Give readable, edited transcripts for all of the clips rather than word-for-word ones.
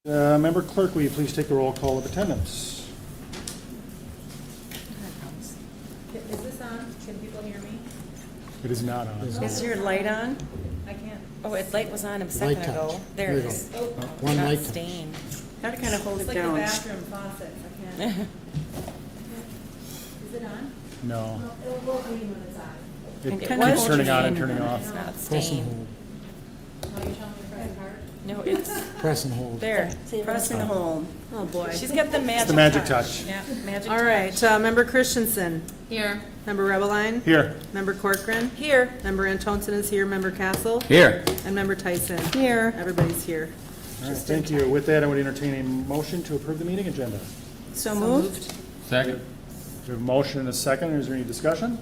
Member Clerk, will you please take the roll call of attendance? Is this on? Can people hear me? It is not on. Is your light on? I can't. Oh, its light was on a second Light ago. touch. There There it you is. go. Oh, One Not light touch. staying. Had to kind of hold it's it like the down. bathroom faucets. I can't. Is it on? No. It'll go green when it's on. It It keeps was turning on and green. turning off. It's not Press and staying. hold. Oh, you're telling me to press hard? No, it's Press and hold. there. Press and hold. Oh, boy. She's got the magic touch. the magic touch. Yeah, magic All right, Member Christensen, Here. Member Rebeline, Here. Member Corcoran, Here. Member Antonsen is here, Member Castle, Here. and Member Tyson. Here. Everybody's here. All right, thank you. With that, I would entertain a motion to approve the meeting agenda. So moved. Second. We have a motion and a second. Is there any discussion?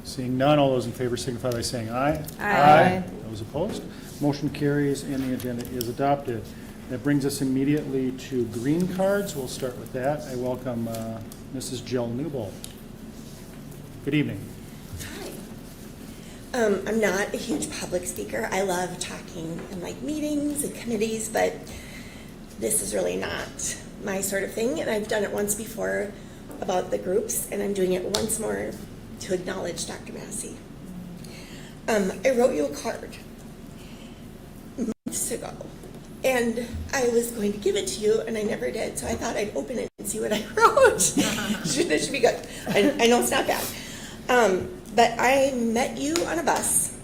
Seeing none, all those in favor signify by saying aye. Aye. Those opposed? Motion carries and the agenda is adopted. That brings us immediately to green cards. We'll start with that. I welcome Mrs. Jill Newbold. Good evening. I'm not a huge public speaker. I love talking in like meetings and committees, but this is really not my sort of thing. And I've done it once before about the groups, and I'm doing it once more to acknowledge Dr. Massey. I wrote you a card months ago, and I was going to give it to you, and I never did. So I thought I'd open it and see what I wrote. This should be good. I know it's not bad. But I met you on a bus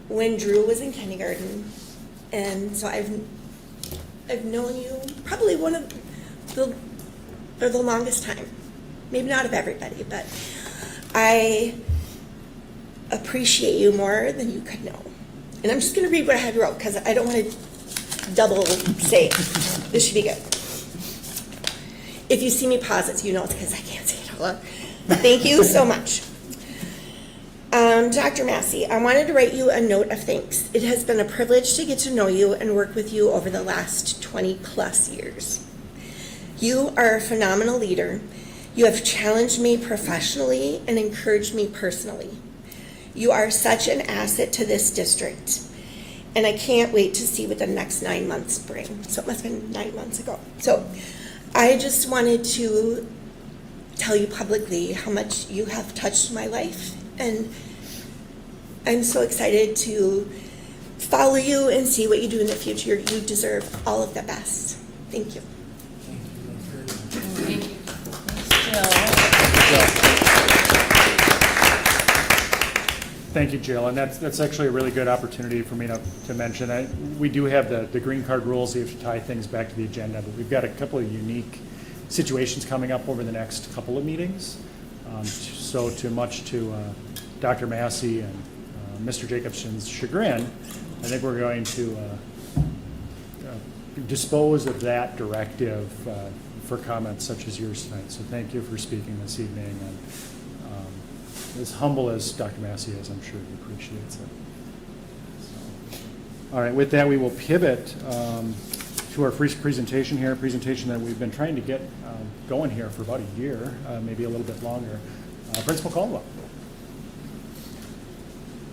when Drew was in kindergarten, and so I've known you probably for the longest time. Maybe not of everybody, but I appreciate you more than you could know. And I'm just going to read what I had wrote because I don't want to double say it. This should be good. If you see me pause it, you know it's because I can't say it all out. Thank you so much. Dr. Massey, I wanted to write you a note of thanks. It has been a privilege to get to know you and work with you over the last 20 plus years. You are a phenomenal leader. You have challenged me professionally and encouraged me personally. You are such an asset to this district, and I can't wait to see what the next 9 months bring. So it must have been 9 months ago. So I just wanted to tell you publicly how much you have touched my life, and I'm so excited to follow you and see what you do in the future. You deserve all of the best. Thank you. Thank you, Jill, and that's actually a really good opportunity for me to mention. We do have the green card rules. You have to tie things back to the agenda, but we've got a couple of unique situations coming up over the next couple of meetings. So much to Dr. Massey and Mr. Jacobson's chagrin, I think we're going to dispose of that directive for comments such as yours tonight. So thank you for speaking this evening. And as humble as Dr. Massey is, I'm sure he appreciates it. So, all right, with that, we will pivot to our first presentation here, a presentation that we've been trying to get going here for about a year, maybe a little bit longer. Principal Caldwell.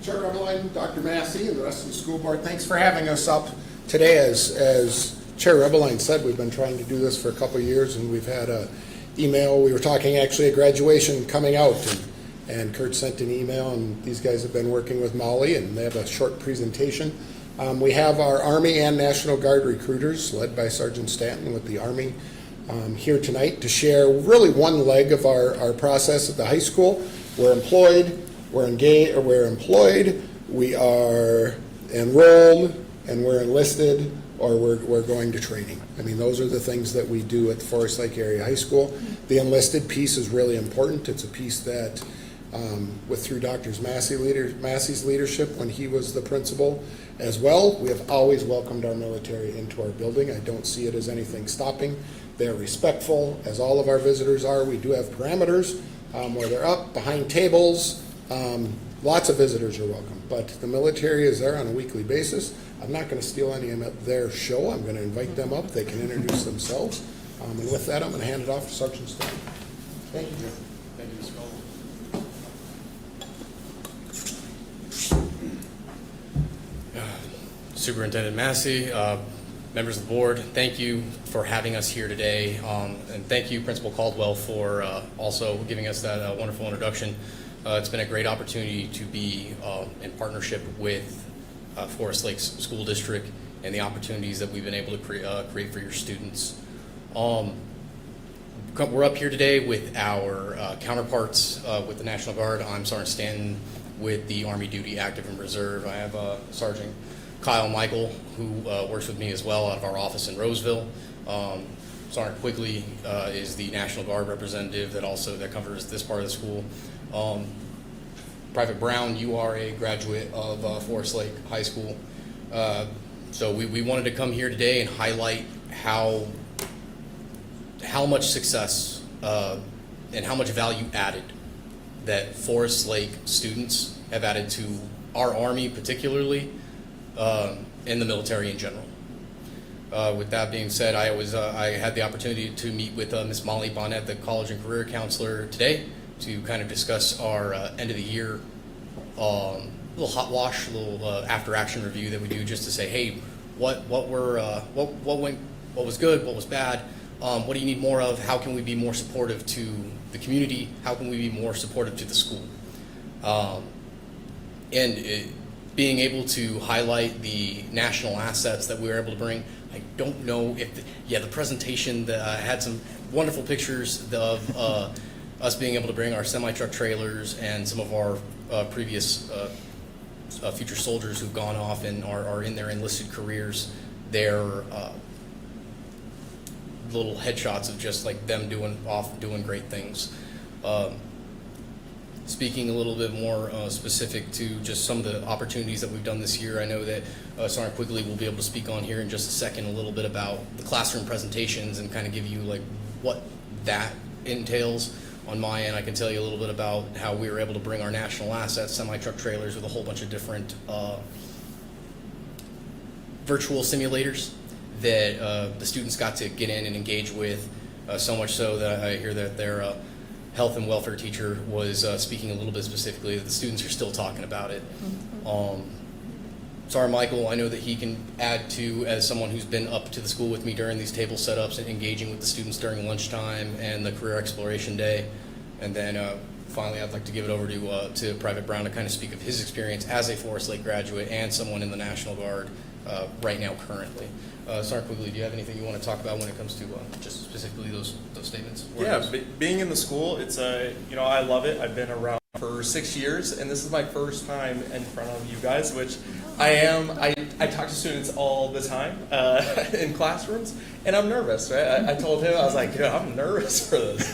Chair Rebeline, Dr. Massey, and the rest of the school board, thanks for having us up today. As Chair Rebeline said, we've been trying to do this for a couple of years, and we've had an email. We were talking actually at graduation coming out, and Kurt sent an email, and these guys have been working with Molly, and they have a short presentation. We have our Army and National Guard recruiters, led by Sergeant Stanton with the Army, here tonight to share really one leg of our process at the high school. We're employed, we're engaged, or we're employed, we are enrolled, and we're enlisted, or we're going to training. I mean, those are the things that we do at the Forest Lake Area High School. The enlisted piece is really important. It's a piece that through Dr. Massey's leadership when he was the principal as well, we have always welcomed our military into our building. I don't see it as anything stopping. They're respectful, as all of our visitors are. We do have parameters where they're up, behind tables. Lots of visitors are welcome, but the military is there on a weekly basis. I'm not going to steal any of their show. I'm going to invite them up. They can introduce themselves. And with that, I'm going to hand it off to Sergeant Stanton. Thank you, Jim. Thank you, Ms. Caldwell. Superintendent Massey, members of the board, thank you for having us here today, and thank you, Principal Caldwell, for also giving us that wonderful introduction. It's been a great opportunity to be in partnership with Forest Lakes School District and the opportunities that we've been able to create for your students. We're up here today with our counterparts with the National Guard. I'm Sergeant Stanton with the Army Duty Active and Reserve. I have Sergeant Kyle Michael, who works with me as well out of our office in Roseville. Sergeant Quigley is the National Guard representative that covers this part of the school. Private Brown, you are a graduate of Forest Lake High School. So we wanted to come here today and highlight how much success and how much value added that Forest Lake students have added to our Army particularly, and the military in general. With that being said, I had the opportunity to meet with Ms. Molly Bonnet, the College and Career Counselor, today to kind of discuss our end of the year little hot wash, little after action review that we do, just to say, hey, what was good, what was bad, what do you need more of, how can we be more supportive to the community, how can we be more supportive to the school, being able to highlight the national assets that we were able to bring. I don't know if the presentation that had some wonderful pictures of us being able to bring our semi-truck trailers and some of our previous future soldiers who've gone off and are in their enlisted careers, their little headshots of just like them doing great things. Speaking a little bit more specific to just some of the opportunities that we've done this year, I know that Sergeant Quigley will be able to speak on here in just a second a little bit about the classroom presentations and kind of give you like what that entails. On my end, I can tell you a little bit about how we were able to bring our national assets, semi-truck trailers with a whole bunch of different virtual simulators that the students got to get in and engage with, so much so that I hear that their health and welfare teacher was speaking a little bit specifically that the students are still talking about it. Sergeant Michael, I know that he can add to, as someone who's been up to the school with me during these table setups and engaging with the students during lunchtime and the career exploration day. And then finally, I'd like to give it over to Private Brown to kind of speak of his experience as a Forest Lake graduate and someone in the National Guard right now currently. Sergeant Quigley, do you have anything you want to talk about when it comes to just specifically those statements? Yeah, being in the school, it's I love it. I've been around for 6 years, and this is my first time in front of you guys, which I am. I talk to students all the time in classrooms, and I'm nervous, right? I told him, I was like, I'm nervous for this.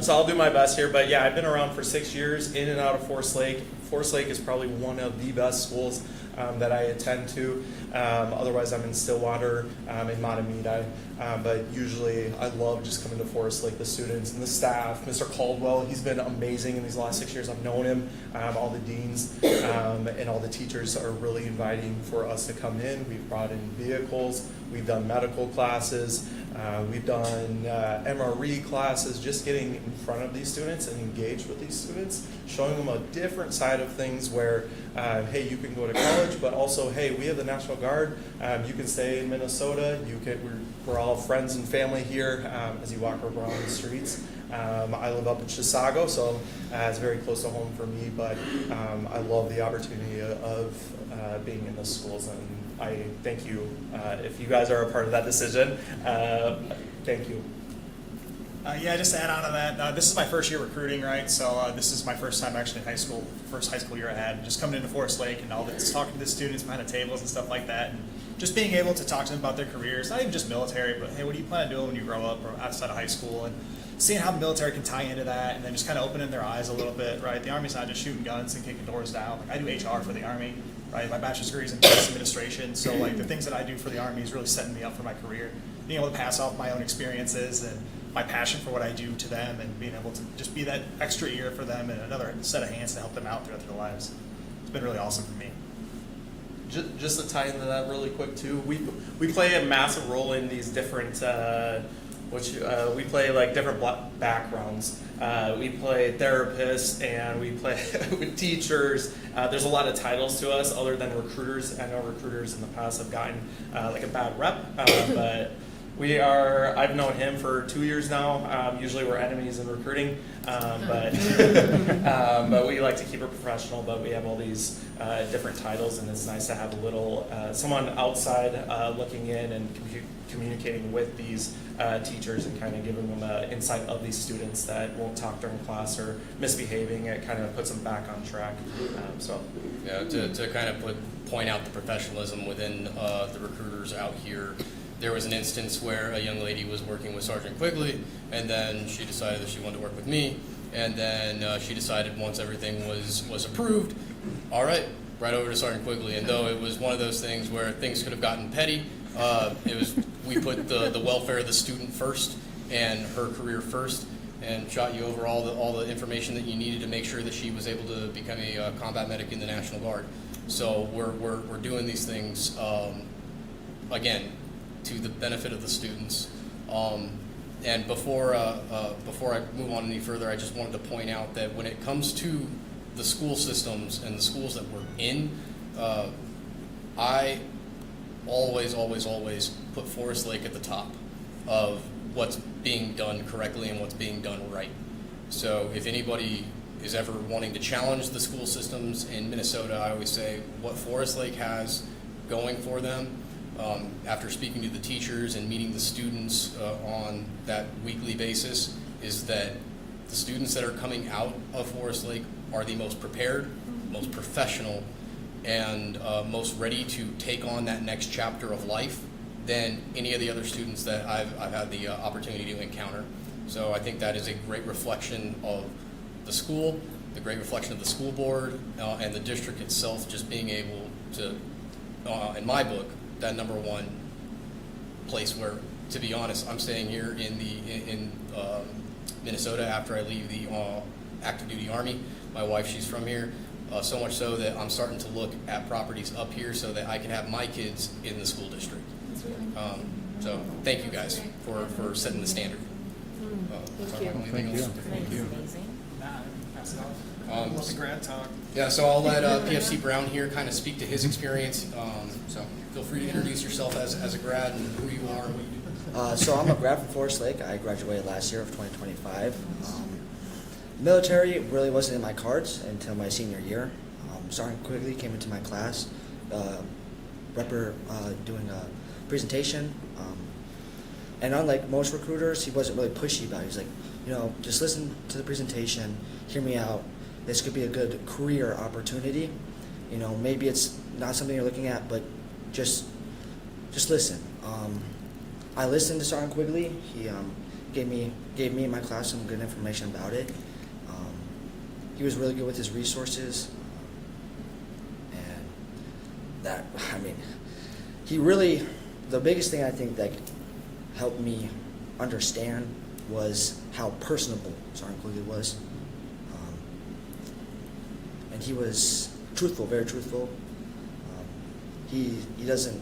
So I'll do my best here, but yeah, I've been around for 6 years, in and out of Forest Lake. Forest Lake is probably one of the best schools that I attend to. Otherwise, I'm in Stillwater, in Matamidi. But usually, I love just coming to Forest Lake, the students and the staff. Mr. Caldwell, he's been amazing in these last 6 years. I've known him. All the deans and all the teachers are really inviting for us to come in. We've brought in vehicles. We've done medical classes. We've done MRE classes, just getting in front of these students and engaged with these students, showing them a different side of things where, hey, you can go to college, but also, hey, we have the National Guard. You can stay in Minnesota. We're all friends and family here as you walk around the streets. I live up in Chisago, so it's very close to home for me, but I love the opportunity of being in the schools, and I thank you. If you guys are a part of that decision, thank you. Yeah, just to add on to that, this is my first year recruiting, right? So this is my first time actually in high school, first high school year I had. Just coming into Forest Lake and all this, talking to the students behind the tables and stuff like that, and just being able to talk to them about their careers, not even just military, but hey, what do you plan on doing when you grow up or outside of high school, and seeing how the military can tie into that, and then just kind of opening their eyes a little bit, right? The Army's not just shooting guns and kicking doors down. Like, I do HR for the Army, right? My bachelor's degree is in business administration, so like the things that I do for the Army is really setting me up for my career. Being able to pass off my own experiences and my passion for what I do to them, and being able to just be that extra ear for them and another set of hands to help them out throughout their lives. It's been really awesome for me. Just to tie into that really quick too, we play a massive role in these different which we play like different backgrounds. We play therapists and we play with teachers. There's a lot of titles to us other than recruiters. I know recruiters in the past have gotten like a bad rep, but I've known him for 2 years now. Usually we're enemies in recruiting, but we like to keep it professional. But we have all these different titles, and it's nice to have a little someone outside looking in and communicating with these teachers and kind of giving them an insight of these students that won't talk during class or misbehaving. It kind of puts them back on track. Yeah, to kind of point out the professionalism within the recruiters out here. There was an instance where a young lady was working with Sergeant Quigley, and then she decided that she wanted to work with me, and then she decided once everything was approved, all right, right over to Sergeant Quigley. And though it was one of those things where things could have gotten petty, we put the welfare of the student first and her career first, and shot you over all the information that you needed to make sure that she was able to become a combat medic in the National Guard. So we're doing these things again to the benefit of the students. And before I move on any further, I just wanted to point out that when it comes to the school systems and the schools that we're in, I always put Forest Lake at the top of what's being done correctly and what's being done right. So if anybody is ever wanting to challenge the school systems in Minnesota, I always say what Forest Lake has going for them, after speaking to the teachers and meeting the students on that weekly basis, is that the students that are coming out of Forest Lake are the most prepared, most professional, and most ready to take on that next chapter of life than any of the other students that I've had the opportunity to encounter. So I think that is a great reflection of the school, the great reflection of the school board, and the district itself just being able to, in my book, that number one place where, to be honest, I'm staying here in Minnesota after I leave the active duty Army. My wife, she's from here, so much so that I'm starting to look at properties up here so that I can have my kids in the school district. So thank you guys for setting the standard. Thank you. Pass it off. What's the grad talk? Yeah, so I'll let PFC Brown here kind of speak to his experience. So feel free to introduce yourself as a grad and who you are and what you do. So I'm a grad from Forest Lake. I graduated last year of 2025. Military really wasn't in my cards until my senior year. Sergeant Quigley came into my class, doing a presentation. And unlike most recruiters, he wasn't really pushy about it. He's like, just listen to the presentation, hear me out. This could be a good career opportunity. Maybe it's not something you're looking at, but just listen. I listened to Sergeant Quigley. He gave me and my class some good information about it. He was really good with his resources, and the biggest thing I think that helped me understand was how personable Sergeant Quigley was. And he was truthful, very truthful. He doesn't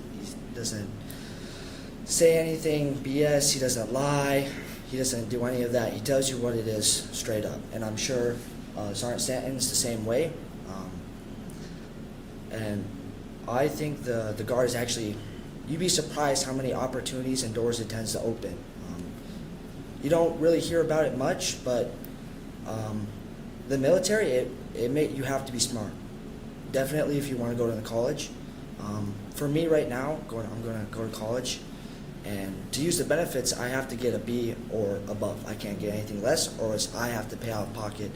say anything BS. He doesn't lie. He doesn't do any of that. He tells you what it is straight up. And I'm sure Sergeant Stanton's the same way. And I think the Guard is actually, you'd be surprised how many opportunities and doors it tends to open. You don't really hear about it much, but the military, you have to be smart. Definitely if you want to go to the college. For me right now, I'm going to go to college, and to use the benefits, I have to get a B or above. I can't get anything less, or else I have to pay out of pocket.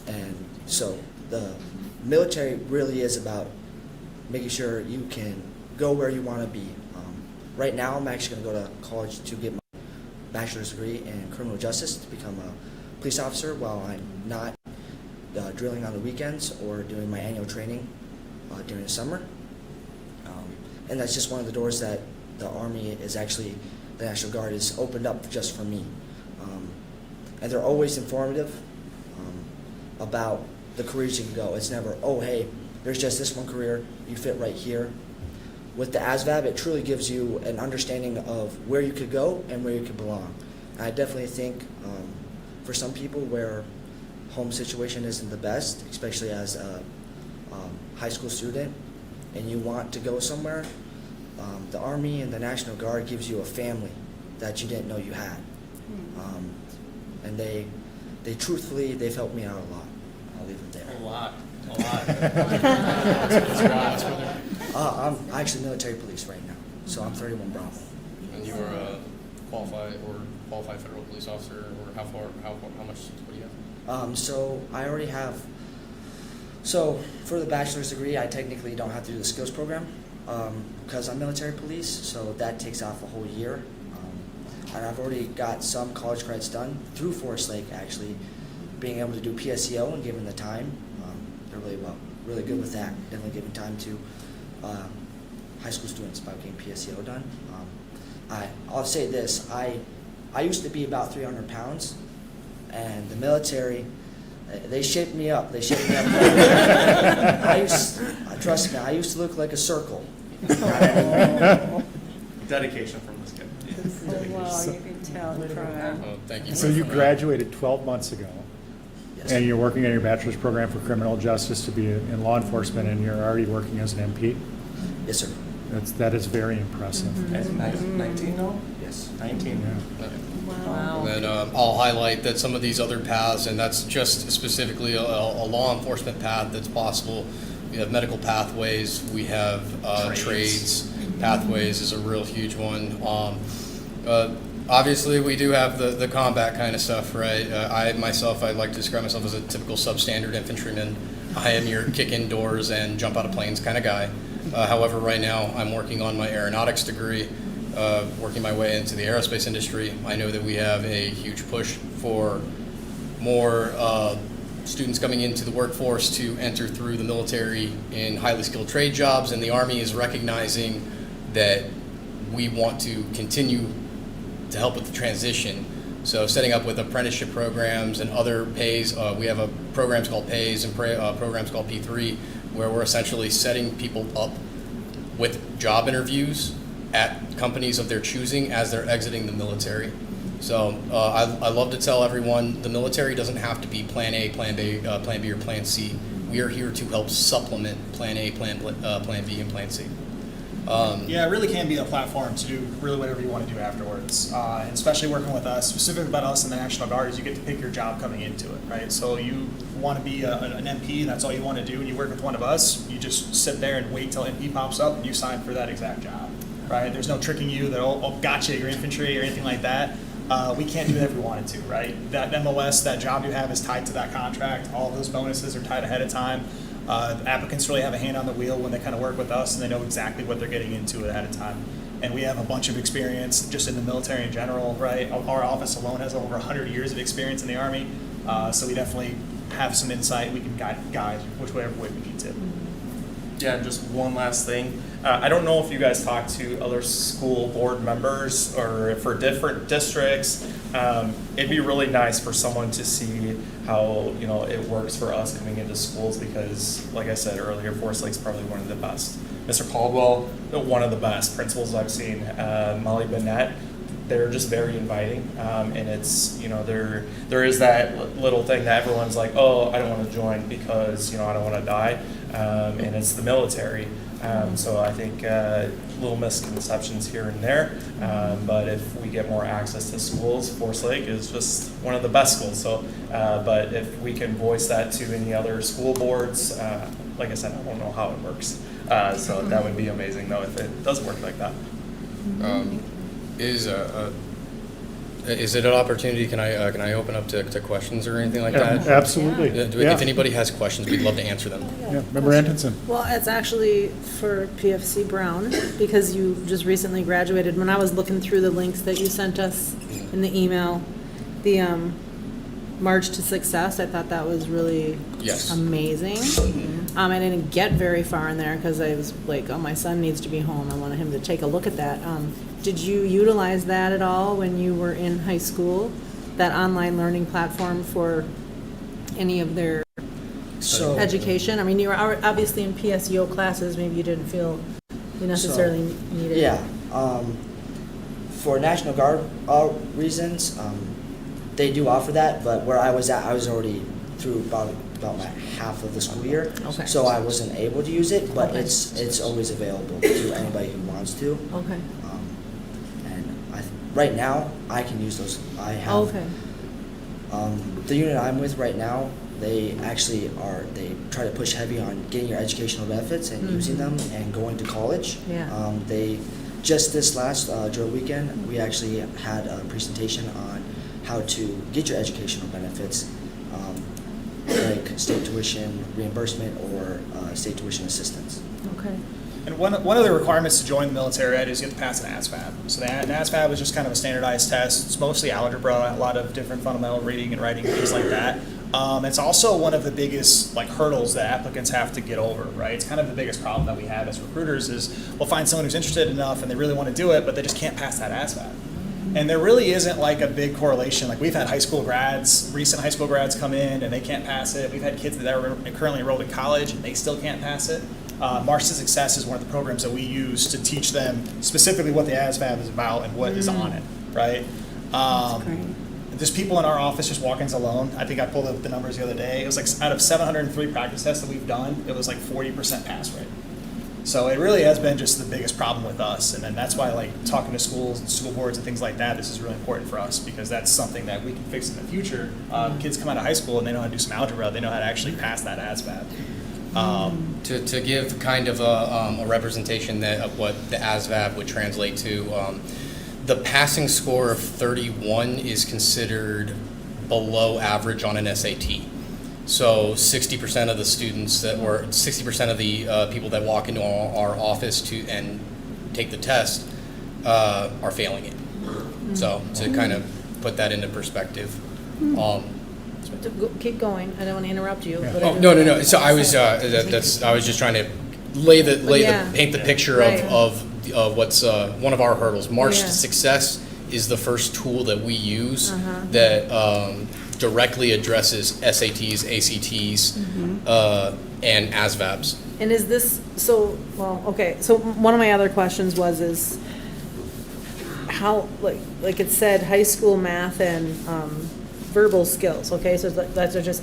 And so the military really is about making sure you can go where you want to be. Right now, I'm actually going to go to college to get my bachelor's degree in criminal justice to become a police officer while I'm not drilling on the weekends or doing my annual training during the summer. And that's just one of the doors that the Army is actually, the National Guard is opened up just for me. And they're always informative about the careers you can go. It's never, oh, hey, there's just this one career, you fit right here. with the ASVAB, it truly gives you an understanding of where you could go and where you could belong. And I definitely think for some people where home situation isn't the best, especially as a high school student, and you want to go somewhere, the Army and the National Guard gives you a family that you didn't know you had. And they truthfully, they've helped me out a lot. I'll leave it there. A lot. I'm actually military police right now, so I'm 31 Bravo. And you are a qualified federal police officer, or how much, what do you have? So I already have, so for the bachelor's degree, I technically don't have to do the skills program because I'm military police, so that takes off a whole year. And I've already got some college credits done through Forest Lake, actually, being able to do PSEO and given the time. They're really good with that, definitely giving time to high school students by getting PSEO done. I'll say this, I used to be about 300 pounds, and the military, they shaped me up. Trust me, I used to look like a circle. Dedication from this kid. Wow, you can tell from Oh, thank you. So you graduated 12 months ago, Yes. and you're working on your bachelor's program for criminal justice to be in law enforcement, and you're already working as an MP? Yes, sir. That is very impressive. And 19 now? Yes. 19. Yeah. Wow. And then I'll highlight that some of these other paths, and that's just specifically a law enforcement path that's possible. We have medical pathways, we have trades pathways is a real huge one. Obviously, we do have the combat kind of stuff, right? I like to describe myself as a typical substandard infantryman. I am your kick in doors and jump out of planes kind of guy. However, right now I'm working on my aeronautics degree, working my way into the aerospace industry. I know that we have a huge push for more students coming into the workforce to enter through the military in highly skilled trade jobs, and the Army is recognizing that we want to continue to help with the transition. So setting up with apprenticeship programs and other pays, we have programs called PAYS and programs called P3, where we're essentially setting people up with job interviews at companies of their choosing as they're exiting the military. So I love to tell everyone the military doesn't have to be Plan A, Plan B, or Plan C. We are here to help supplement Plan A, Plan B, and Plan C. Yeah, it really can be a platform to do really whatever you want to do afterwards. And especially working with us, specifically about us in the National Guard, is you get to pick your job coming into it, right? So you want to be an MP, and that's all you want to do, and you work with one of us, you just sit there and wait till MP pops up, and you sign for that exact job, right? There's no tricking you that, oh, gotcha, you're infantry or anything like that. We can't do that if we wanted to, right? That MOS, that job you have is tied to that contract. All of those bonuses are tied ahead of time. The applicants really have a hand on the wheel when they kind of work with us, and they know exactly what they're getting into ahead of time. And we have a bunch of experience just in the military in general, right? Our office alone has over 100 years of experience in the Army, so we definitely have some insight. We can guide whichever way we need to. Yeah, and just one last thing. I don't know if you guys talk to other school board members or for different districts. It'd be really nice for someone to see how it works for us coming into schools, because, like I said earlier, Forest Lake's probably one of the best. Mr. Caldwell, one of the best principals I've seen. Molly Bennett, they're just very inviting, and it's there is that little thing that everyone's like, oh, I don't want to join because I don't want to die, and it's the military. So I think little misconceptions here and there, but if we get more access to schools, Forest Lake is just one of the best schools. So, but if we can voice that to any other school boards, like I said, I don't know how it works. So that would be amazing though if it does work like that. Is it an opportunity? Can I open up to questions or anything like that? Absolutely. If anybody has questions, we'd love to answer them. Yeah, Member Antonsen. Well, it's actually for PFC Brown, because you just recently graduated. When I was looking through the links that you sent us in the email, the March to Success, I thought that was really Yes. amazing. I didn't get very far in there because I was like, oh, my son needs to be home. I wanted him to take a look at that. Did you utilize that at all when you were in high school, that online learning platform for any of their So education? I mean, you were obviously in PSEO classes, maybe you didn't feel we necessarily need it. Yeah, for National Guard reasons, they do offer that, but where I was at, I was already through about my half of the school year. Okay. So I wasn't able to use it, but Okay. it's always available to anybody who wants to. Okay, And right now, I can use those. I have. okay, The unit I'm with right now, they try to push heavy on getting your educational benefits and using them and going to college. Yeah. Just this last drill weekend, we actually had a presentation on how to get your educational benefits, like state tuition reimbursement or state tuition assistance. okay. And one of the requirements to join the military ed is you have to pass an ASVAB. So the ASVAB is just kind of a standardized test. It's mostly algebra, a lot of different fundamental reading and writing, things like that. It's also one of the biggest hurdles that applicants have to get over, right? It's kind of the biggest problem that we have as recruiters is we'll find someone who's interested enough and they really want to do it, but they just can't pass that ASVAB. And there really isn't a big correlation. We've had recent high school grads come in and they can't pass it. We've had kids that are currently enrolled in college and they still can't pass it. March to Success is one of the programs that we use to teach them specifically what the ASVAB is about and what is on it, right? There's people in our office just walk-ins alone. I think I pulled up the numbers the other day. It was out of 703 practice tests that we've done, it was 40% pass rate. So it really has been just the biggest problem with us. And then that's why talking to schools and school boards and things like that, this is really important for us because that's something that we can fix in the future. Kids come out of high school and they know how to do some algebra. They know how to actually pass that ASVAB. To give kind of a representation of what the ASVAB would translate to, the passing score of 31 is considered below average on an SAT. So 60% of the students 60% of the people that walk into our office and take the test are failing it. So to kind of put that into perspective. Keep going, I don't want to interrupt you. Yeah. but Oh, no. So I was I was just trying to paint the picture right. of what's one of our hurdles. March Yeah. to Success is the first tool that we use that directly addresses SATs, ACTs, and ASVABs. And is this, so one of my other questions is how, like it said, high school math and verbal skills, okay? So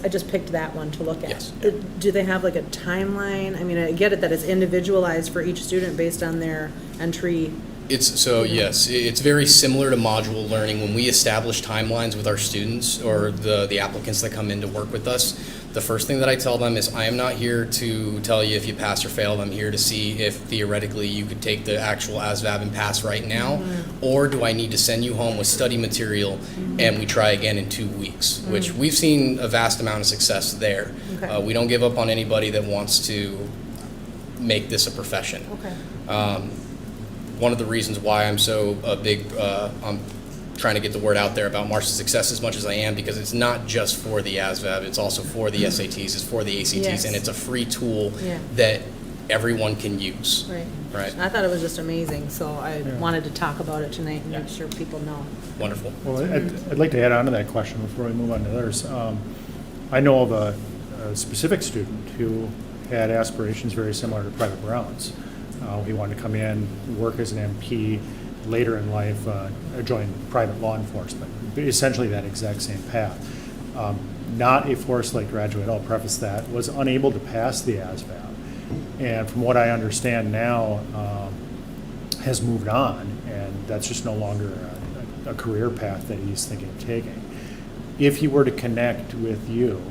I just picked that one to look at. Yes. Do they have a timeline? I mean, I get it that it's individualized for each student based on their entry. Yes, it's very similar to module learning. When we establish timelines with our students or the applicants that come in to work with us, the first thing that I tell them is I am not here to tell you if you pass or fail. I'm here to see if theoretically you could take the actual ASVAB and pass right now, or do I need to send you home with study material and we try again in 2 weeks, which we've seen a vast amount of success there. Okay. We don't give up on anybody that wants to make this a profession. Okay. One of the reasons why I'm so I'm trying to get the word out there about March to Success as much as I am, because it's not just for the ASVAB, it's also for the SATs, it's for the ACTs, Yes. and it's a free tool Yeah. that everyone can use. Right. I thought it was just amazing, so I wanted to talk about it tonight and make sure people know. Wonderful. Well, I'd like to add on to that question before we move on to others. I know of a specific student who had aspirations very similar to Private Brown's. He wanted to come in, work as an MP, later in life join private law enforcement. Essentially that exact same path. Not a Forest Lake graduate, I'll preface that, was unable to pass the ASVAB. And from what I understand now, has moved on, and that's just no longer a career path that he's thinking of taking. If he were to connect with you,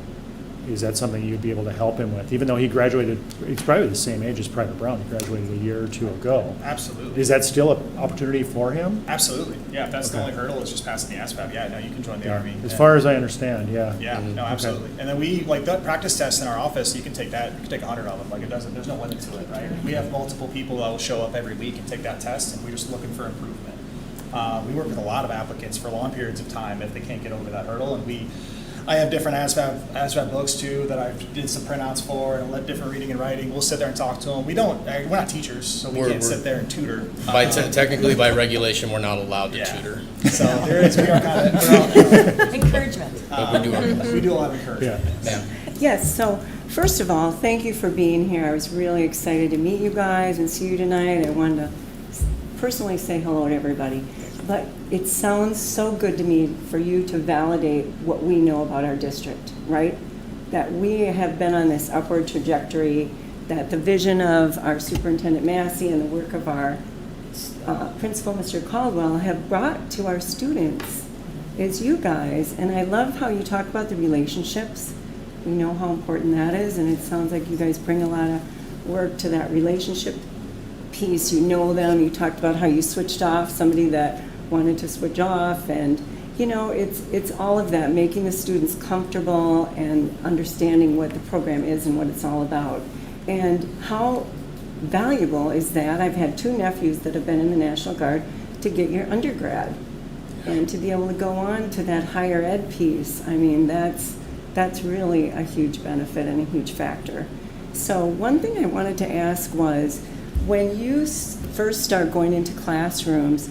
is that something you'd be able to help him with? Even though he graduated, he's probably the same age as Private Brown, he graduated a year or two ago. Absolutely. Is that still an opportunity for him? Absolutely. Yeah, if that's the Okay. only hurdle, is just passing the ASVAB. Yeah, no, you can join the Army. As far as I understand, yeah. Yeah, no, absolutely. And then we, the practice tests in our office, you can take that, you can take 100 of them. There's no limit to it, right? We have multiple people that will show up every week and take that test, and we're just looking for improvement. We work with a lot of applicants for long periods of time if they can't get over that hurdle, and I have different ASVAB books too that I did some printouts for and let different reading and writing. We'll sit there and talk to them. We're not teachers, so we can't sit there and tutor. Technically by regulation, we're not allowed to tutor. So we are kind of Encouragement. But we do our best. we do a lot of encouragement. Yeah. Yeah. Yes, so first of all, thank you for being here. I was really excited to meet you guys and see you tonight. I wanted to personally say hello to everybody. But it sounds so good to me for you to validate what we know about our district, right? That we have been on this upward trajectory, that the vision of our Superintendent Massey and the work of our Principal, Mr. Caldwell, have brought to our students is you guys. And I love how you talk about the relationships. We know how important that is, and it sounds like you guys bring a lot of work to that relationship piece. You know them. You talked about how you switched off somebody that wanted to switch off, and you know, it's all of that, making the students comfortable and understanding what the program is and what it's all about. And how valuable is that? I've had 2 nephews that have been in the National Guard to get your undergrad and to be able to go on to that higher ed piece. I mean, that's really a huge benefit and a huge factor. So one thing I wanted to ask was, when you first start going into classrooms,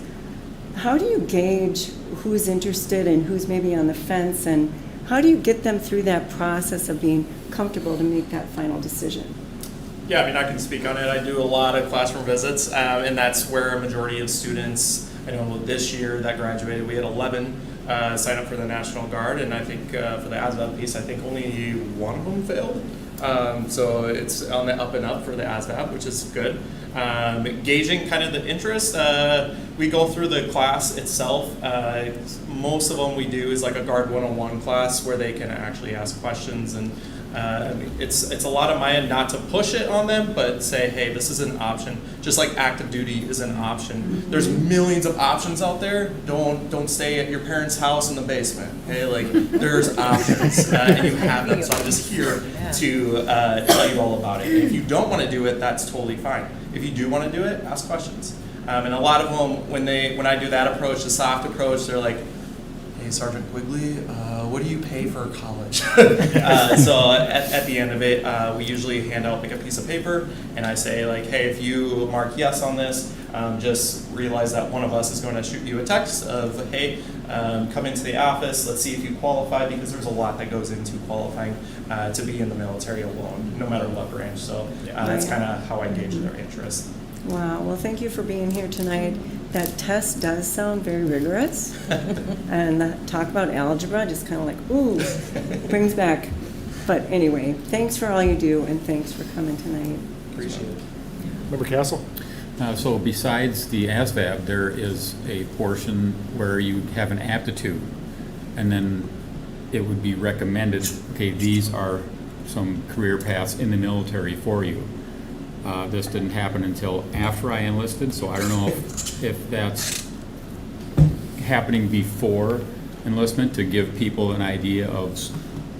how do you gauge who's interested and who's maybe on the fence, and how do you get them through that process of being comfortable to make that final decision? Yeah, I mean, I can speak on it. I do a lot of classroom visits, and that's where a majority of students, I know this year that graduated, we had 11 sign up for the National Guard, and I think for the ASVAB piece, I think only 1 of them failed. So it's on the up and up for the ASVAB, which is good. Gauging kind of the interest, we go through the class itself. Most of them we do is like a Guard 101 class where they can actually ask questions, and it's a lot of my end not to push it on them, but say, hey, this is an option. Just like active duty is an option. There's millions of options out there. Don't stay at your parents' house in the basement. Okay, like there's options, and you have them. So I'm just here to tell you all about it. And if you don't want to do it, that's totally fine. If you do want to do it, ask questions. And a lot of them, when I do that approach, the soft approach, they're like, hey, Sergeant Quigley, what do you pay for college? So at the end of it, we usually hand out like a piece of paper, and I say like, hey, if you mark yes on this, just realize that one of us is going to shoot you a text of, hey, come into the office, let's see if you qualify, because there's a lot that goes into qualifying to be in the military alone, no matter what branch. So that's kind of how I gauge their interest. Wow, well, thank you for being here tonight. That test does sound very rigorous. And that talk about algebra, just kind of like, ooh, brings back. But anyway, thanks for all you do, and thanks for coming tonight. Appreciate it. Member Castle? So besides the ASVAB, there is a portion where you have an aptitude, and then it would be recommended, okay, these are some career paths in the military for you. This didn't happen until after I enlisted, so I don't know if that's happening before enlistment to give people an idea of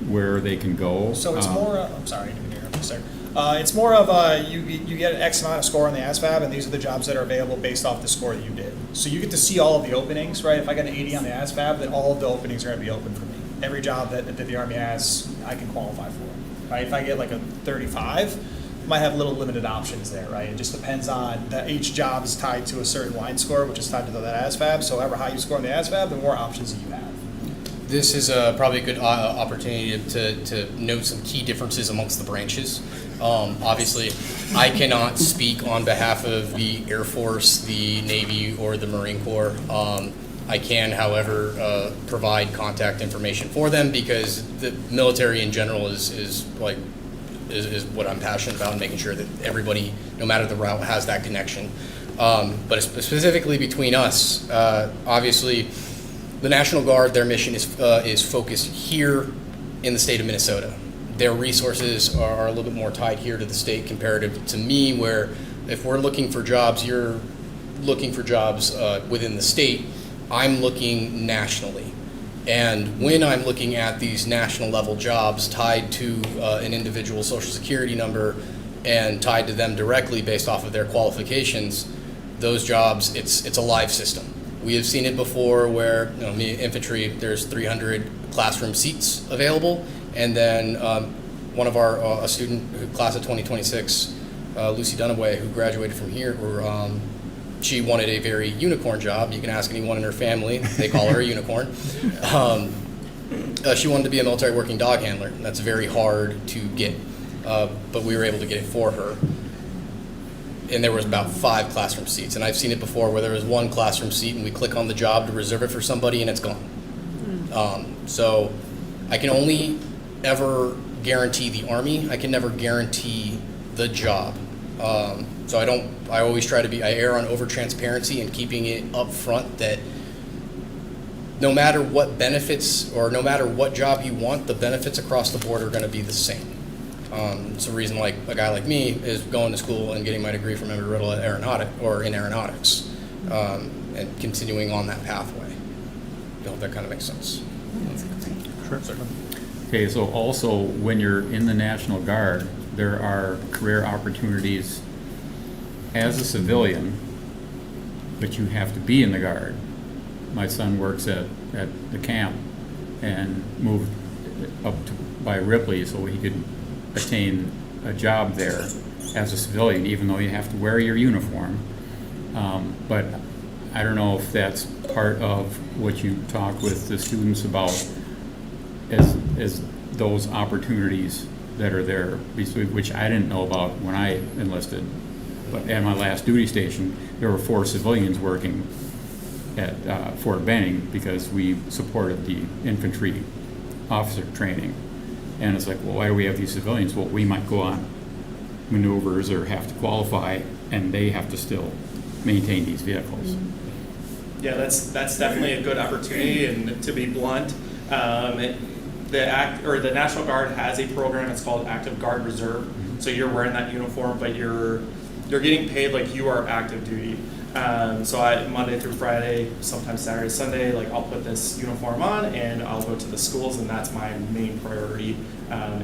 where they can go. So it's more, I'm sorry, I didn't hear you, sir. It's more of you get an X amount of score on the ASVAB, and these are the jobs that are available based off the score that you did. So you get to see all of the openings, right? If I got an 80 on the ASVAB, then all of the openings are going to be open for me. Every job that the Army has, I can qualify for. Right? If I get like a 35, might have little limited options there, right? It just depends on that each job is tied to a certain line score, which is tied to that ASVAB. So however high you score on the ASVAB, the more options that you have. This is probably a good opportunity to note some key differences amongst the branches. Obviously, I cannot speak on behalf of the Air Force, the Navy, or the Marine Corps. I can, however, provide contact information for them, because the military in general is what I'm passionate about, and making sure that everybody, no matter the route, has that connection. But specifically between us, obviously, the National Guard, their mission is focused here in the state of Minnesota. Their resources are a little bit more tied here to the state comparative to me, where if we're looking for jobs, you're looking for jobs within the state. I'm looking nationally. And when I'm looking at these national level jobs tied to an individual social security number and tied to them directly based off of their qualifications, those jobs, it's a live system. We have seen it before where, infantry, there's 300 classroom seats available, and then one of our, a student, class of 2026, Lucy Dunaway, who graduated from here, she wanted a very unicorn job. You can ask anyone in her family, they call her a unicorn. She wanted to be a military working dog handler. That's very hard to get, but we were able to get it for her. And there was about 5 classroom seats. And I've seen it before where there was 1 classroom seat and we click on the job to reserve it for somebody and it's gone. So I can only ever guarantee the Army. I can never guarantee the job. So I always try to I err on over transparency and keeping it up front that no matter what benefits or no matter what job you want, the benefits across the board are going to be the same. It's a reason like a guy like me is going to school and getting my degree from Embry-Riddle at in aeronautics, and continuing on that pathway. I hope that kind of makes sense. Sure. Okay, so also when you're in the National Guard, there are career opportunities as a civilian, but you have to be in the Guard. My son works at the camp and moved up by Ripley so he could attain a job there as a civilian, even though you have to wear your uniform. But I don't know if that's part of what you talk with the students about as those opportunities that are there, which I didn't know about when I enlisted. But at my last duty station, there were 4 civilians working at Fort Benning because we supported the infantry officer training. And it's like, well, why do we have these civilians? Well, we might go on maneuvers or have to qualify, and they have to still maintain these vehicles. Yeah, that's definitely a good opportunity. And to be blunt, the National Guard has a program. It's called Active Guard Reserve. So you're wearing that uniform, but you're getting paid like you are active duty. So Monday through Friday, sometimes Saturday, Sunday, like I'll put this uniform on and I'll go to the schools, and that's my main priority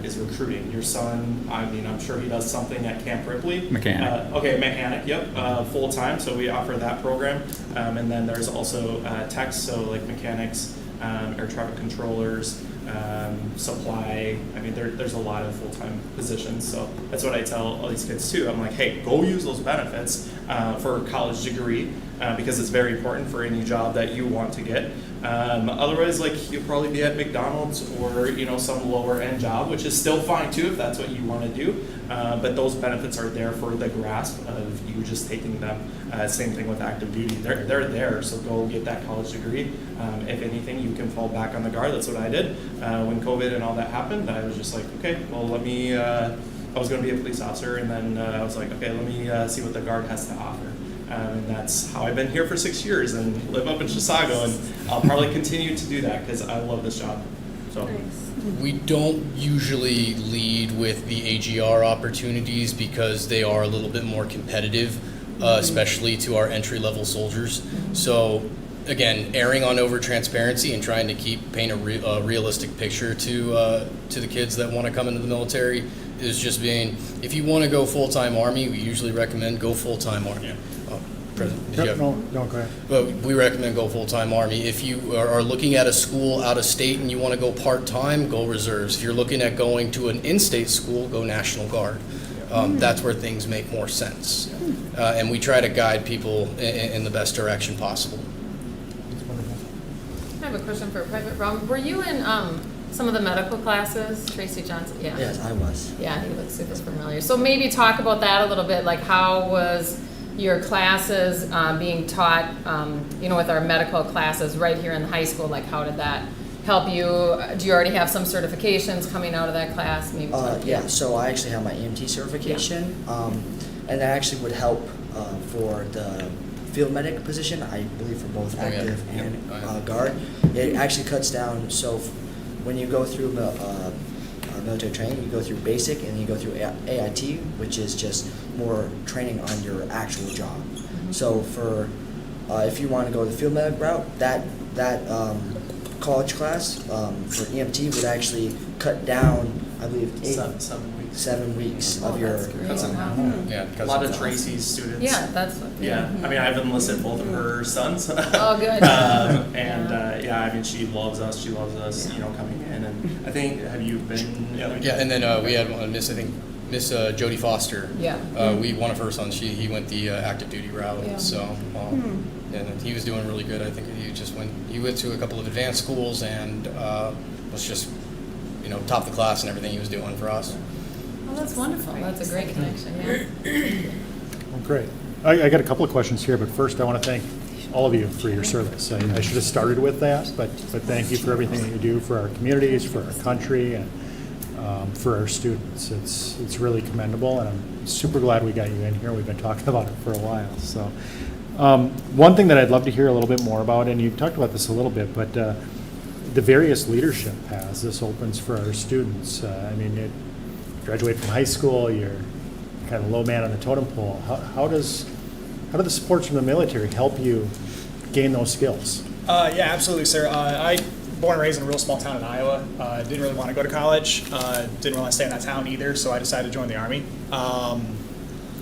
is recruiting. Your son, I mean, I'm sure he does something at Camp Ripley. Mechanic. Mechanic, yep, full time. So we offer that program, and then there's also techs, so like mechanics, air traffic controllers. Supply. I mean, there's a lot of full-time positions, so that's what I tell all these kids too. I'm like, hey, go use those benefits for a college degree because it's very important for any job that you want to get. Otherwise, like you'll probably be at McDonald's or some lower-end job, which is still fine too if that's what you want to do. But those benefits are there for the grasp of you just taking them. Same thing with active duty. They're there, so go get that college degree. If anything, you can fall back on the Guard. That's what I did. When COVID and all that happened, I was just like, okay, well, let me, I was going to be a police officer, and then I was like, okay, let me see what the Guard has to offer. And that's how I've been here for 6 years and live up in Chisago, and I'll probably continue to do that because I love this job. So. We don't usually lead with the AGR opportunities because they are a little bit more competitive, especially to our entry-level soldiers. So again, erring on over transparency and trying to paint a realistic picture to the kids that want to come into the military is just being, if you want to go full-time Army, we usually recommend go full-time Army. Yeah. No, go ahead. But we recommend go full-time Army. If you are looking at a school out of state and you want to go part-time, go reserves. If you're looking at going to an in-state school, go National Guard. That's where things make more sense. And we try to guide people in the best direction possible. I have a question for Private Brown. Were you in some of the medical classes, Tracy Johnson? Yeah. Yes, I was. Yeah, he looks super familiar. So maybe talk about that a little bit, like how was your classes being taught, with our medical classes right here in the high school, like how did that help you? Do you already have some certifications coming out of that class? Maybe. Yeah, so I actually have my EMT certification, and that actually would help for the field medic position, I believe for both active and Guard. It actually cuts down, so when you go through military training, you go through basic and you go through AIT, which is just more training on your actual job. Mm-hmm. So for if you want to go the field medic route, that college class for EMT would actually cut down, I believe, 7 weeks of your. Cuts in half. Yeah, A lot of Tracy's students. Yeah, that's what. Yeah, I mean, I've enlisted both of her sons. Oh, good. I mean, she loves us. She loves us, coming in. And I think, have you been? Yeah, and then we had Miss Jodie Foster. Yeah. One of her sons, he went the active duty route. Yeah. So, and he was doing really good. I think he went to a couple of advanced schools and was just, top the class and everything he was doing for us. Oh, that's wonderful. That's a great connection, yeah. Well, great. I got a couple of questions here, but first I want to thank all of you for your service. I should have started with that, but thank you for everything that you do for our communities, for our country, and for our students. It's really commendable, and I'm super glad we got you in here. We've been talking about it for a while. So one thing that I'd love to hear a little bit more about, and you talked about this a little bit, but the various leadership paths this opens for our students. I mean, you graduate from high school, you're kind of low man on the totem pole. How do the supports from the military help you gain those skills? Yeah, absolutely, sir. I born and raised in a real small town in Iowa. Didn't really want to go to college. Didn't really want to stay in that town either, so I decided to join the Army.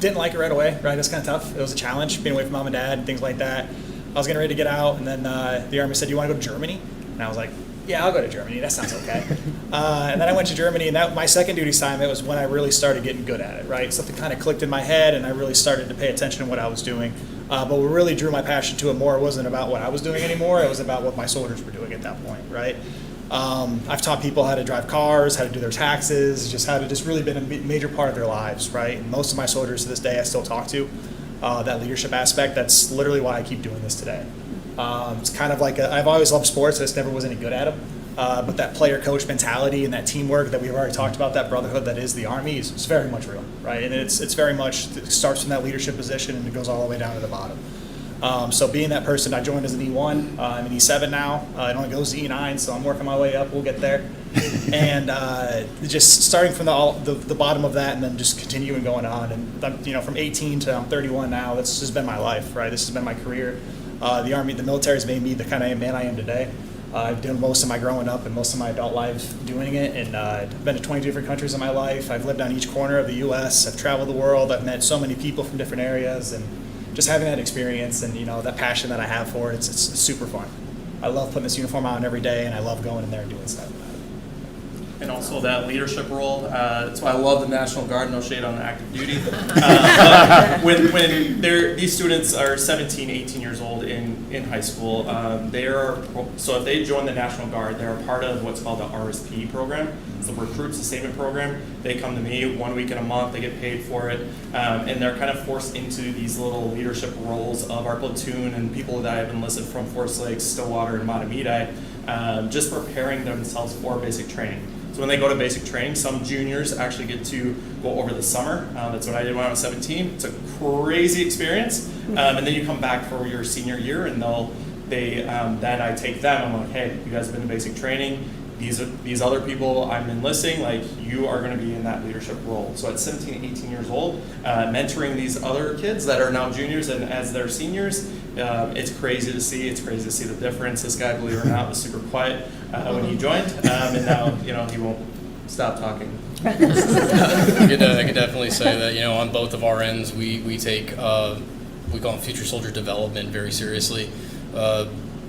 Didn't like it right away, right? It's kind of tough. It was a challenge, being away from mom and dad and things like that. I was getting ready to get out, and then the Army said, "Do you want to go to Germany?" And I was like, "Yeah, I'll go to Germany. That sounds okay." And then I went to Germany, and my second duty assignment was when I really started getting good at it, right? Something kind of clicked in my head, and I really started to pay attention to what I was doing. But what really drew my passion to it more wasn't about what I was doing anymore. It was about what my soldiers were doing at that point, right? I've taught people how to drive cars, how to do their taxes, just how to just really been a major part of their lives, right? And most of my soldiers to this day I still talk to. That leadership aspect, that's literally why I keep doing this today. It's kind of like I've always loved sports, I just never was any good at them. But that player-coach mentality and that teamwork that we've already talked about, that brotherhood that is the Army, is very much real, right? And it's very much, it starts from that leadership position and it goes all the way down to the bottom. So being that person, I joined as an E1. I'm an E7 now. It only goes to E9, so I'm working my way up. We'll get there. And just starting from the bottom of that and then just continuing going on. And from 18 to I'm 31 now, this has been my life, right? This has been my career. The Army, the military has made me the kind of man I am today. I've done most of my growing up and most of my adult life doing it, and I've been to 20 different countries in my life. I've lived on each corner of the U.S. I've traveled the world. I've met so many people from different areas, and just having that experience and that passion that I have for it, it's super fun. I love putting this uniform on every day, and I love going in there and doing stuff. And also that leadership role. That's why I love the National Guard. No shade on active duty. But when these students are 17, 18 years old in high school, so if they join the National Guard, they're a part of what's called the RSP program. It's the Recruit Sustainment Program. They come to me 1 week in a month. They get paid for it, and they're kind of forced into these little leadership roles of our platoon and people that I've enlisted from Forest Lakes, Stillwater, and Matamidi, just preparing themselves for basic training. So when they go to basic training, some juniors actually get to go over the summer. That's what I did when I was 17. It's a crazy experience. And then you come back for your senior year, and then I take them. I'm like, hey, you guys have been to basic training. These other people I'm enlisting, like, you are going to be in that leadership role. So at 17, 18 years old, mentoring these other kids that are now juniors and as they're seniors, it's crazy to see. It's crazy to see the difference. This guy, believe it or not, was super quiet when he joined, and now he won't stop talking. I could definitely say that on both of our ends, we take we call them future soldier development very seriously.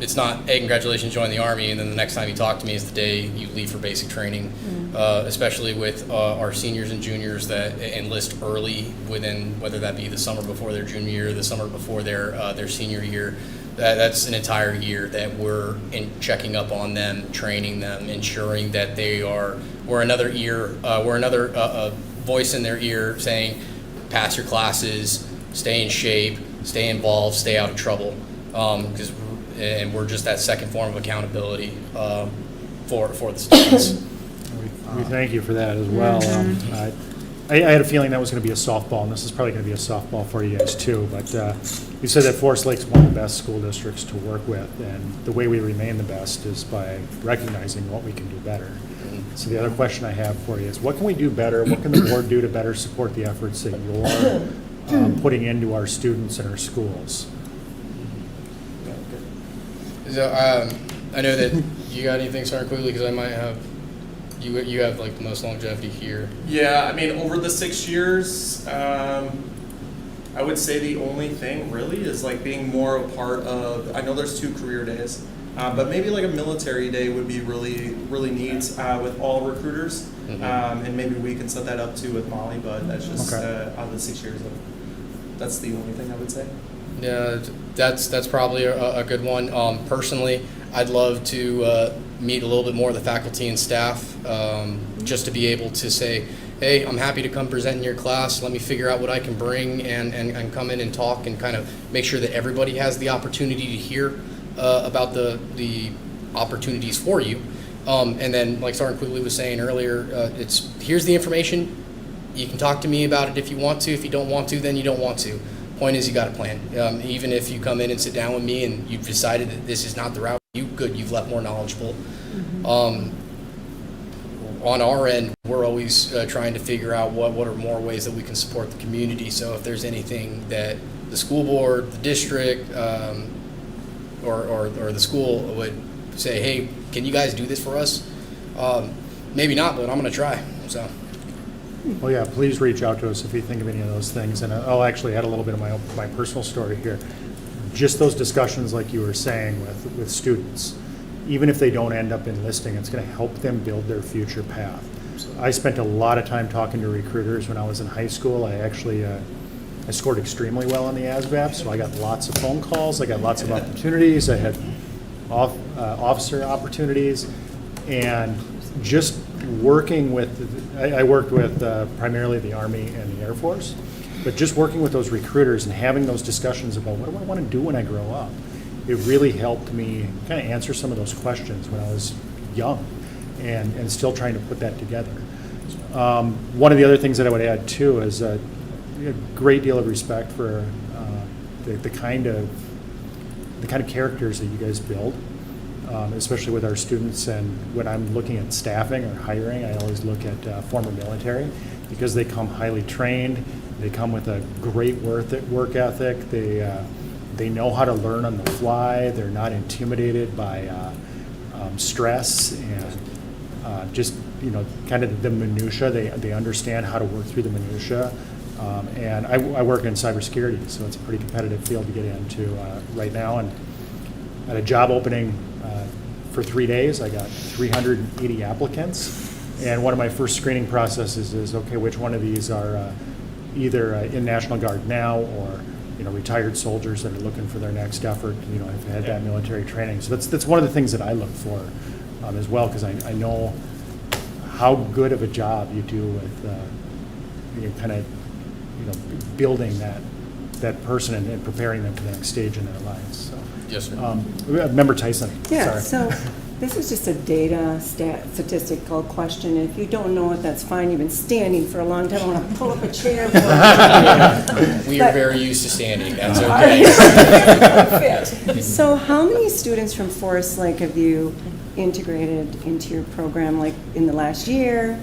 It's not, hey, congratulations, join the Army, and then the next time you talk to me is the day you leave for basic training, especially with our seniors and juniors that enlist early within, whether that be the summer before their junior year, the summer before their senior year. That's an entire year that we're checking up on them, training them, ensuring that we're another voice in their ear saying, pass your classes, stay in shape, stay involved, stay out of trouble, and we're just that second form of accountability for the students. We thank you for that as well. I had a feeling that was going to be a softball, and this is probably going to be a softball for you guys too, but you said that Forest Lake's one of the best school districts to work with, and the way we remain the best is by recognizing what we can do better. So the other question I have for you is, what can we do better? What can the board do to better support the efforts that you're putting into our students and our schools? So, I know that you got anything, Sergeant Quigley, because I might have, you have like the most longevity here. Yeah, I mean, over the 6 years, I would say the only thing really is like being more a part of, I know there's 2 career days, but maybe like a military day would be really, really neat with all recruiters. And maybe we can set that up too with Molly, but that's just out of the 6 years, that's the only thing I would say. That's probably a good one. Personally, I'd love to meet a little bit more of the faculty and staff, just to be able to say, hey, I'm happy to come present in your class. Let me figure out what I can bring and come in and talk and kind of make sure that everybody has the opportunity to hear about the opportunities for you. And then, like Sergeant Quigley was saying earlier, here's the information. You can talk to me about it if you want to. If you don't want to, then you don't want to. Point is, you got a plan. Even if you come in and sit down with me and you've decided that this is not the route, you've left more knowledgeable. On our end, we're always trying to figure out what are more ways that we can support the community. So if there's anything that the school board, the district, or the school would say, hey, can you guys do this for us? Maybe not, but I'm going to try. So. Well, yeah, please reach out to us if you think of any of those things. And I'll actually add a little bit of my personal story here. Just those discussions, like you were saying, with students, even if they don't end up enlisting, it's going to help them build their future path. I spent a lot of time talking to recruiters when I was in high school. I actually I scored extremely well on the ASVAB, so I got lots of phone calls. I got lots of opportunities. I had officer opportunities, and just working with, I worked with primarily the Army and the Air Force, but just working with those recruiters and having those discussions about what do I want to do when I grow up, it really helped me kind of answer some of those questions when I was young and still trying to put that together. One of the other things that I would add too is a great deal of respect for the kind of characters that you guys build. Especially with our students, and when I'm looking at staffing or hiring, I always look at former military, because they come highly trained, they come with a great work ethic, they know how to learn on the fly, they're not intimidated by stress and just kind of the minutia. They understand how to work through the minutia. And I work in cybersecurity, so it's a pretty competitive field to get into right now. And at a job opening for 3 days, I got 380 applicants. And one of my first screening processes is, okay, which one of these are either in National Guard now or retired soldiers that are looking for their next effort, have had that military training. So that's one of the things that I look for as well, because I know how good of a job you do with kind of building that person and preparing them for the next stage in their lives. So. Yes, sir. Member Tyson. Yeah, Sorry. so this is just a statistical question. If you don't know it, that's fine. You've been standing for a long time. I want to pull up a chair for you. We are very used to standing. That's okay. So how many students from Forest Lake have you integrated into your program, like in the last year?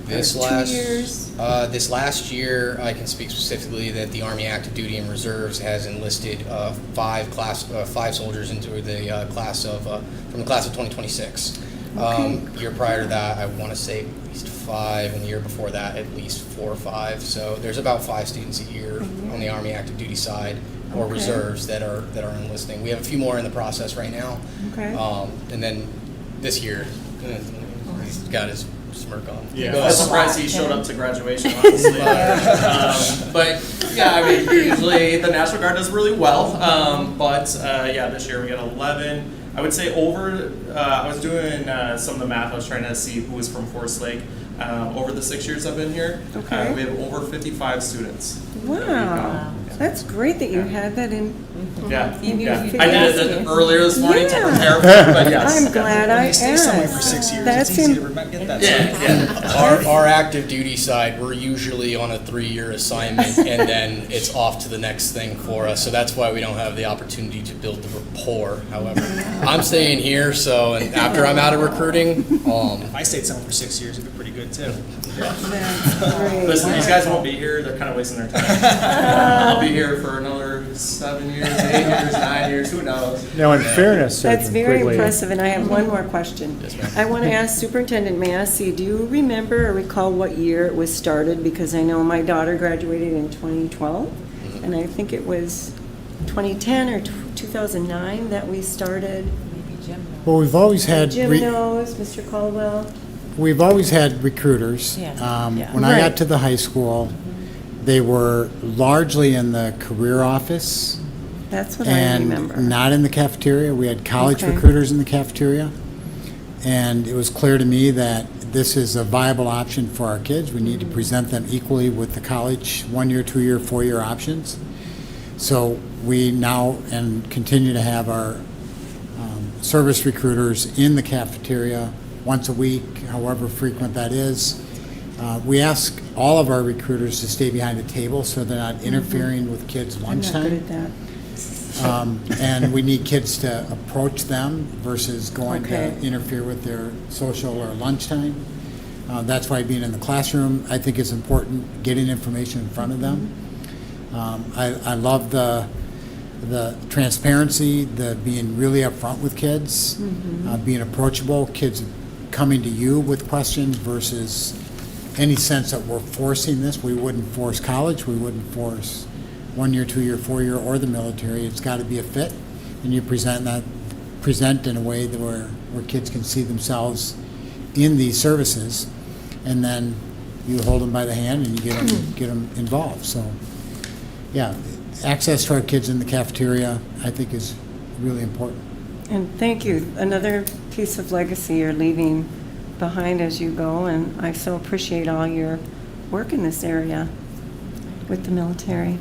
This or last 2 years? This last year, I can speak specifically that the Army Active Duty and Reserves has enlisted five soldiers into the class of from the class of 2026. Year prior to that, I want to say at least 5, and the year before that, at least 4 or 5. So there's about 5 students a year on the Army Active Duty side or reserves that are enlisting. We have a few more in the process right now. Okay. And then this year, he's got his smirk on. Yeah, I was surprised he showed up to graduation, honestly. But yeah, I mean, usually the National Guard does really well. Yeah, this year we got 11. I would say I was doing some of the math. I was trying to see who was from Forest Lake. Over the 6 years I've been here, Okay. we have over 55 students. Wow. That's great that you had that in. Yeah, You yeah. figured I did out. it earlier this morning to Yeah. prepare for it, but yes. I'm glad I When you stay somewhere for asked. 6 years, That's it's easy in- to get that Yeah, stuff. yeah. Our active duty side, we're usually on a 3-year assignment, and then it's off to the next thing for us. So that's why we don't have the opportunity to build the rapport. However, I'm staying here, so and after I'm out of recruiting, If I stayed somewhere for 6 years, it'd be pretty good too. That's great. Listen, these guys won't be here. They're kind of wasting their time. I'll be here for another 7 years, 8 years, 9 years. Who knows? Now, in fairness, That's Sergeant very Quigley, impressive, and I have one more question. Yes, ma'am. I want to ask Superintendent Massey, do you remember or recall what year it was started? Because I know my daughter graduated in 2012, and I think it was 2010 or 2009 that we started. Well, we've always had Jim knows, Mr. Caldwell. we've always had recruiters. When I Right. got to the high school, they were largely in the career office, That's what I and remember. not in the cafeteria. We had college Okay. recruiters in the cafeteria. And it was clear to me that this is a viable option for our kids. We need to present them equally with the college 1-year, 2-year, 4-year options. So we now and continue to have our service recruiters in the cafeteria once a week, however frequent that is. We ask all of our recruiters to stay behind the table so they're not interfering with kids' I'm not good lunchtime. at that. And we need kids to approach them versus going Okay. to interfere with their social or lunchtime. That's why being in the classroom, I think, is important, getting information in front of them. I love the transparency, the being really upfront with kids, being approachable, kids coming to you with questions versus any sense that we're forcing this. We wouldn't force college, we wouldn't force 1-year, 2-year, 4-year, or the military. It's got to be a fit, and you present in a way that where kids can see themselves in these services, and then you hold them by the hand and you get them involved. So, yeah, access to our kids in the cafeteria, I think, is really important. And thank you. Another piece of legacy you're leaving behind as you go, and I so appreciate all your work in this area with the military.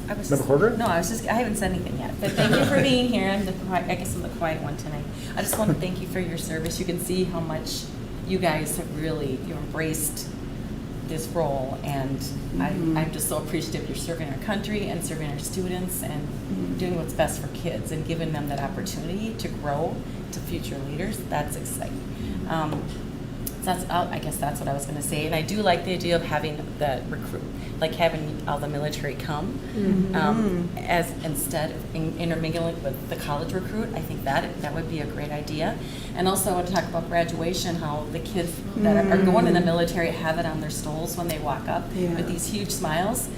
Member Corcoran? No, I haven't said anything yet, but thank you for being here. I guess I'm the quiet one tonight. I just want to thank you for your service. You can see how much you guys have really embraced this role, and I'm just so appreciative you're serving our country and serving our students and doing what's best for kids and giving them that opportunity to grow to future leaders. That's exciting. I guess that's what I was going to say. And I do like the idea of having the recruit, like having all the military come as instead of intermingling with the college recruit. I think that would be a great idea. And also I want to talk about graduation, how the kids that are going in the military have it on their stoles when they walk up with these huge smiles.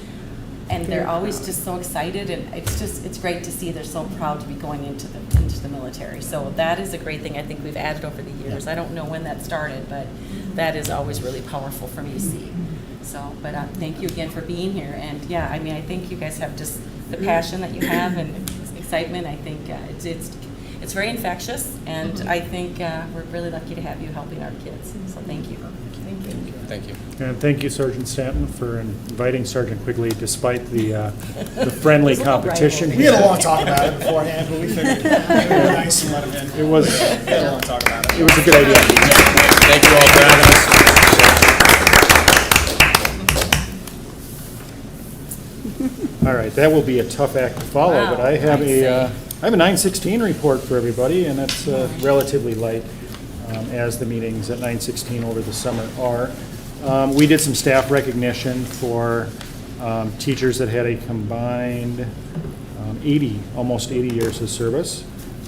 And they're always just so excited, and it's great to see they're so proud to be going into the military. So that is a great thing I think we've added over the years. I don't know when that started, but that is always really powerful for me to see. So, but thank you again for being here. And yeah, I mean, I think you guys have just the passion that you have and excitement. I think it's very infectious, and I think we're really lucky to have you helping our kids. So thank you. Thank you. And thank you, Sergeant Stanton, for inviting Sergeant Quigley despite the friendly There's a little competition. We had a long talk about it beforehand, but we figured it would be nice to let him in. It was, We had a long talk about it. it was a good idea. Thank you all for having us. All right, that will be a tough act to follow, Wow, but I have I'd a, say. I have a 9:16 report for everybody, and that's relatively light, as the meetings at 9:16 over the summer are. We did some staff recognition for teachers that had a combined 80, almost 80 years of service.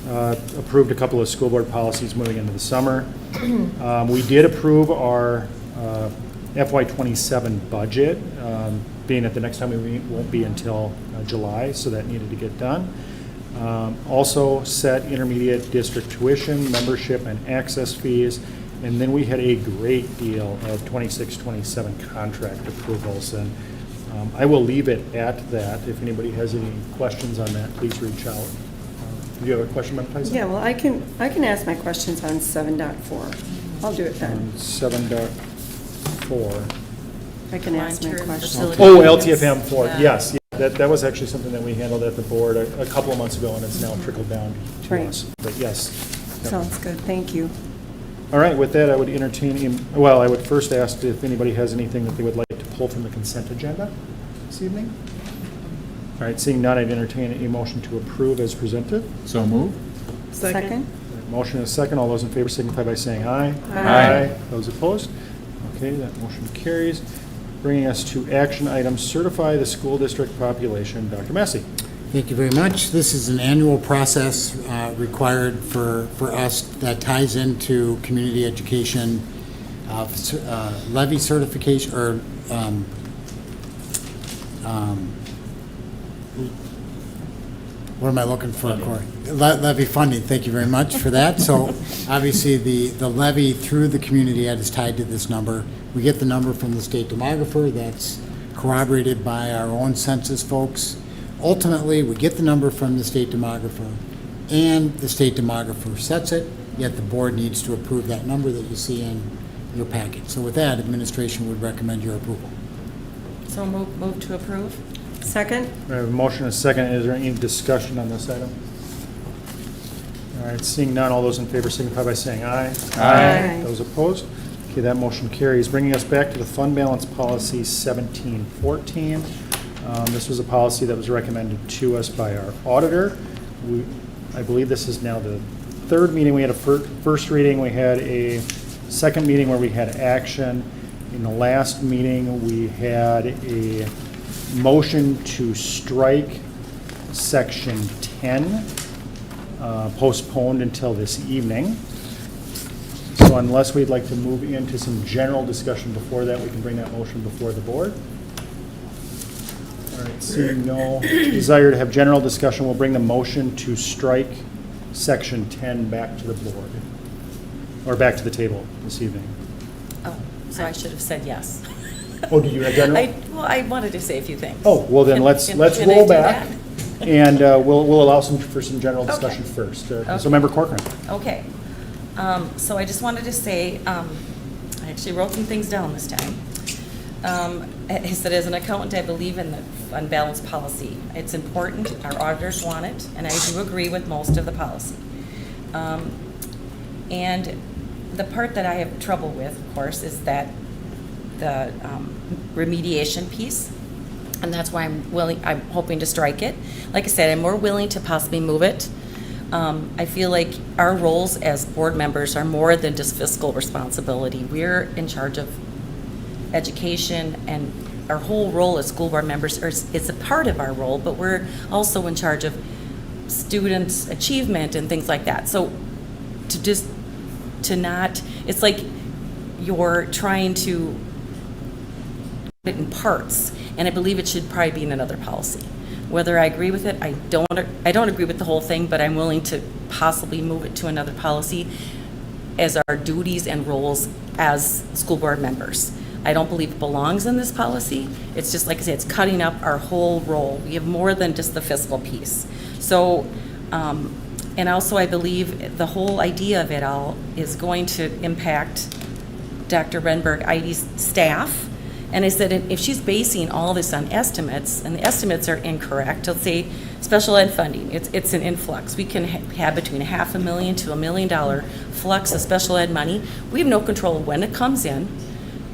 Approved a couple of school board policies moving into the summer. We did approve our FY27 budget, being that the next time we meet won't be until July, so that needed to get done. Also set intermediate district tuition, membership, and access fees. And then we had a great deal of 26-27 contract approvals. And I will leave it at that. If anybody has any questions on that, please reach out. Do you have a question, Member Tyson? Yeah, well, I can ask my questions on 7.4. I'll do it then. On 7.4. I can ask my Volunteer questions. facility. Oh, LTFM 4, Yeah. yes. That was actually something that we handled at the board a couple of months ago, and it's now trickled down to Right. us. But yes. Yep. Sounds good, thank you. All right, with that, I would entertain, well, I would first ask if anybody has anything that they would like to pull from the consent agenda this evening. All right, seeing none, I'd entertain a motion to approve as presented. So move. Second? Motion is second. All those in favor signify by saying aye. Aye. Those opposed? Okay, that motion carries. Bringing us to action items, certify the school district population. Dr. Massey. Thank you very much. This is an annual process required for us that ties into community education levy certification, or what am I looking for, Corey? Levy funding, thank you very much for that. So obviously, the levy through the community ed is tied to this number. We get the number from the state demographer that's corroborated by our own census folks. ultimately, we get the number from the state demographer, and the state demographer sets it, yet the board needs to approve that number that you see in your packet. So with that, administration would recommend your approval. So move to approve? Second? We have a motion and a second. Is there any discussion on this item? All right, seeing none, all those in favor signify by saying aye. Aye. Those opposed? Okay, that motion carries. Bringing us back to the fund balance policy 1714. This was a policy that was recommended to us by our auditor. I believe this is now the third meeting. We had a first reading, we had a second meeting where we had action. In the last meeting, we had a motion to strike section 10, postponed until this evening. So unless we'd like to move into some general discussion before that, we can bring that motion before the board. All right, seeing no desire to have general discussion, we'll bring the motion to strike section 10 back to the board, or back to the table this evening. Oh, so I should have said yes. Oh, do you have general? Well, I wanted to say a few things. Oh, well then, Can- let's can I roll do back, that? and we'll allow for some general discussion Okay. first. So Okay. Member Corcoran. Okay. So I just wanted to say, I actually wrote some things down this time. He said, as an accountant, I believe in the fund balance policy. It's important, our auditors want it, and I do agree with most of the policy. And the part that I have trouble with, of course, is that the remediation piece. And that's why I'm hoping to strike it. Like I said, I'm more willing to possibly move it. I feel like our roles as board members are more than just fiscal responsibility. We're in charge of education, and our whole role as school board members is a part of our role, but we're also in charge of students' achievement and things like that. So it's like you're trying to put it in parts, and I believe it should probably be in another policy. Whether I agree with it, I don't agree with the whole thing, but I'm willing to possibly move it to another policy as our duties and roles as school board members. I don't believe it belongs in this policy. It's just, like I said, it's cutting up our whole role. We have more than just the fiscal piece. So, and also I believe the whole idea of it all is going to impact Dr. Renberg, ID's staff. And I said, if she's basing all this on estimates, and the estimates are incorrect, let's say special ed funding, it's an influx. We can have between $500,000 to $1 million flux of special ed money. We have no control of when it comes in,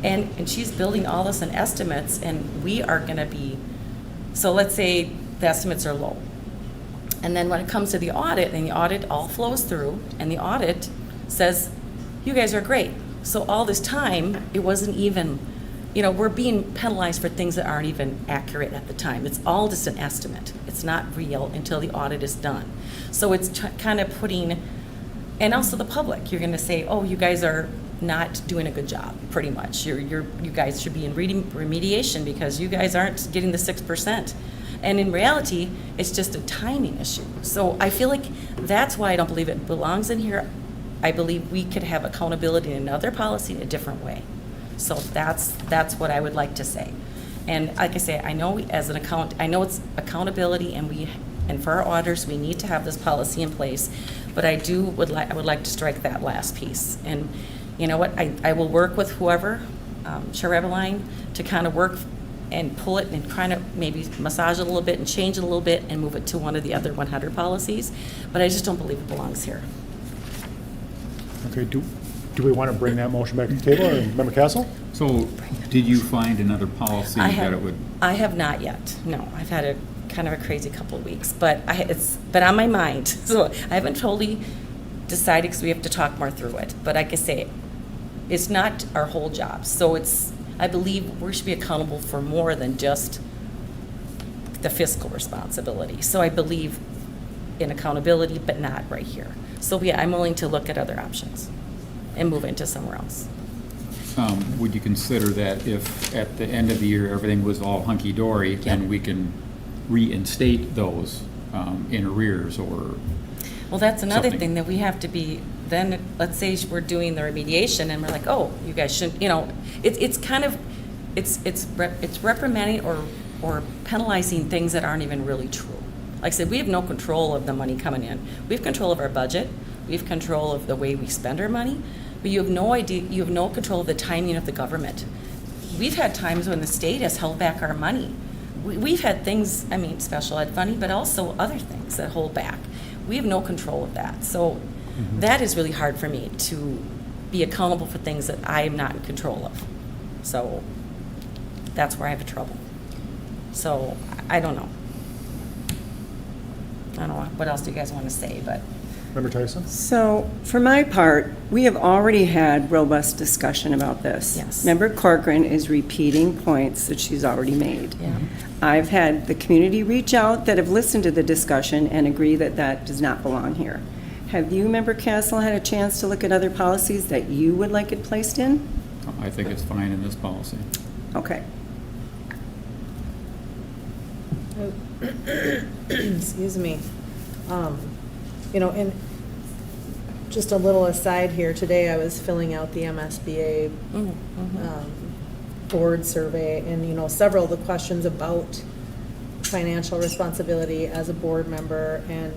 and she's building all this on estimates, and we are going to be, so let's say the estimates are low. And then when it comes to the audit, and the audit all flows through, and the audit says, you guys are great. So all this time, it wasn't even, we're being penalized for things that aren't even accurate at the time. It's all just an estimate. It's not real until the audit is done. So it's kind of putting, and also the public, you're going to say, oh, you guys are not doing a good job, pretty much. You guys should be in remediation because you guys aren't getting the 6%. And in reality, it's just a timing issue. So I feel like that's why I don't believe it belongs in here. I believe we could have accountability in another policy in a different way. So that's what I would like to say. And like I say, I know as an accountant, I know it's accountability, and for our auditors, we need to have this policy in place. But I would like to strike that last piece. And you know what? I will work with whoever, Chair Eveline, to kind of work and pull it and kind of maybe massage it a little bit and change it a little bit and move it to one of the other 100 policies. But I just don't believe it belongs here. Okay, do we want to bring that motion back to the table, or Member Castle? So, did you find another policy that it would? I have not yet. No, I've had a kind of a crazy couple of weeks, but it's been on my mind. So I haven't totally decided because we have to talk more through it. But like I say, it's not our whole job. So I believe we should be accountable for more than just the fiscal responsibility. So I believe in accountability, but not right here. So yeah, I'm willing to look at other options and move into somewhere else. Would you consider that if at the end of the year everything was all hunky-dory, then we can reinstate those in arrears or? Well, that's another something? thing that we have to be, then, let's say we're doing the remediation and we're like, oh, you guys shouldn't, it's kind of, it's reprimanding or or penalizing things that aren't even really true. Like I said, we have no control of the money coming in. We have control of our budget. We have control of the way we spend our money, but you have no idea, you have no control of the timing of the government. We've had times when the state has held back our money. We've had things, I mean, special ed funding, but also other things that hold back. We have no control of that. So that is really hard for me to be accountable for things that I am not in control of. So that's where I have trouble. So I don't know. I don't know, what else do you guys want to say, but. Member Tyson? So, for my part, we have already had robust discussion about this. Yes. Member Corcoran is repeating points that she's already made. Yeah. I've had the community reach out that have listened to the discussion and agree that that does not belong here. Have you, Member Castle, had a chance to look at other policies that you would like it placed in? I think it's fine in this policy. Okay. Excuse me. You know, and just a little aside here, today I was filling out the MSBA board survey, and, you know, several of the questions about financial responsibility as a board member, and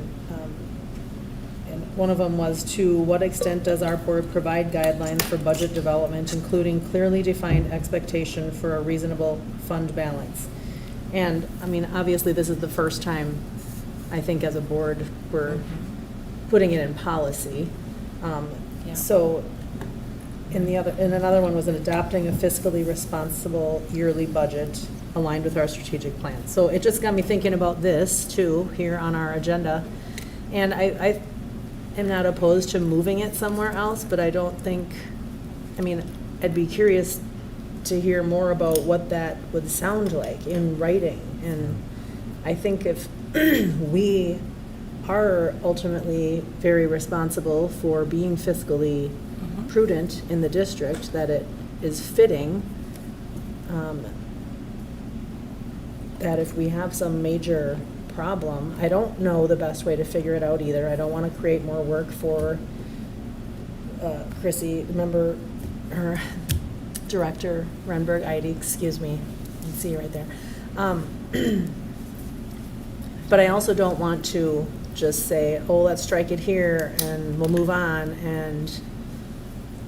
one of them was, to what extent does our board provide guidelines for budget development, including clearly defined expectation for a reasonable fund balance? And, I mean, obviously, this is the first time, I think, as a board, we're putting it in policy. Yeah. So, and another one was in adopting a fiscally responsible yearly budget aligned with our strategic plan. So it just got me thinking about this, too, here on our agenda. And I am not opposed to moving it somewhere else, but I don't think, I mean, I'd be curious to hear more about what that would sound like in writing. And I think if we are ultimately very responsible for being fiscally prudent in the district, that it is fitting that if we have some major problem, I don't know the best way to figure it out either. I don't want to create more work for Chrissy, remember her, Director Renberg Eide, excuse me, I can see you right there. But I also don't want to just say, oh, let's strike it here and we'll move on, and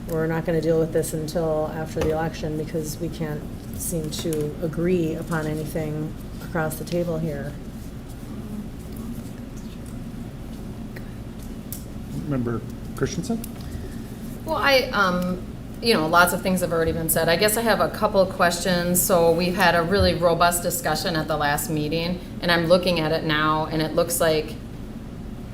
we're not going to deal with this until after the election because we can't seem to agree upon anything across the table here. Member Christensen? Well, you know, lots of things have already been said. I guess I have a couple of questions. So we've had a really robust discussion at the last meeting, and I'm looking at it now, and it looks like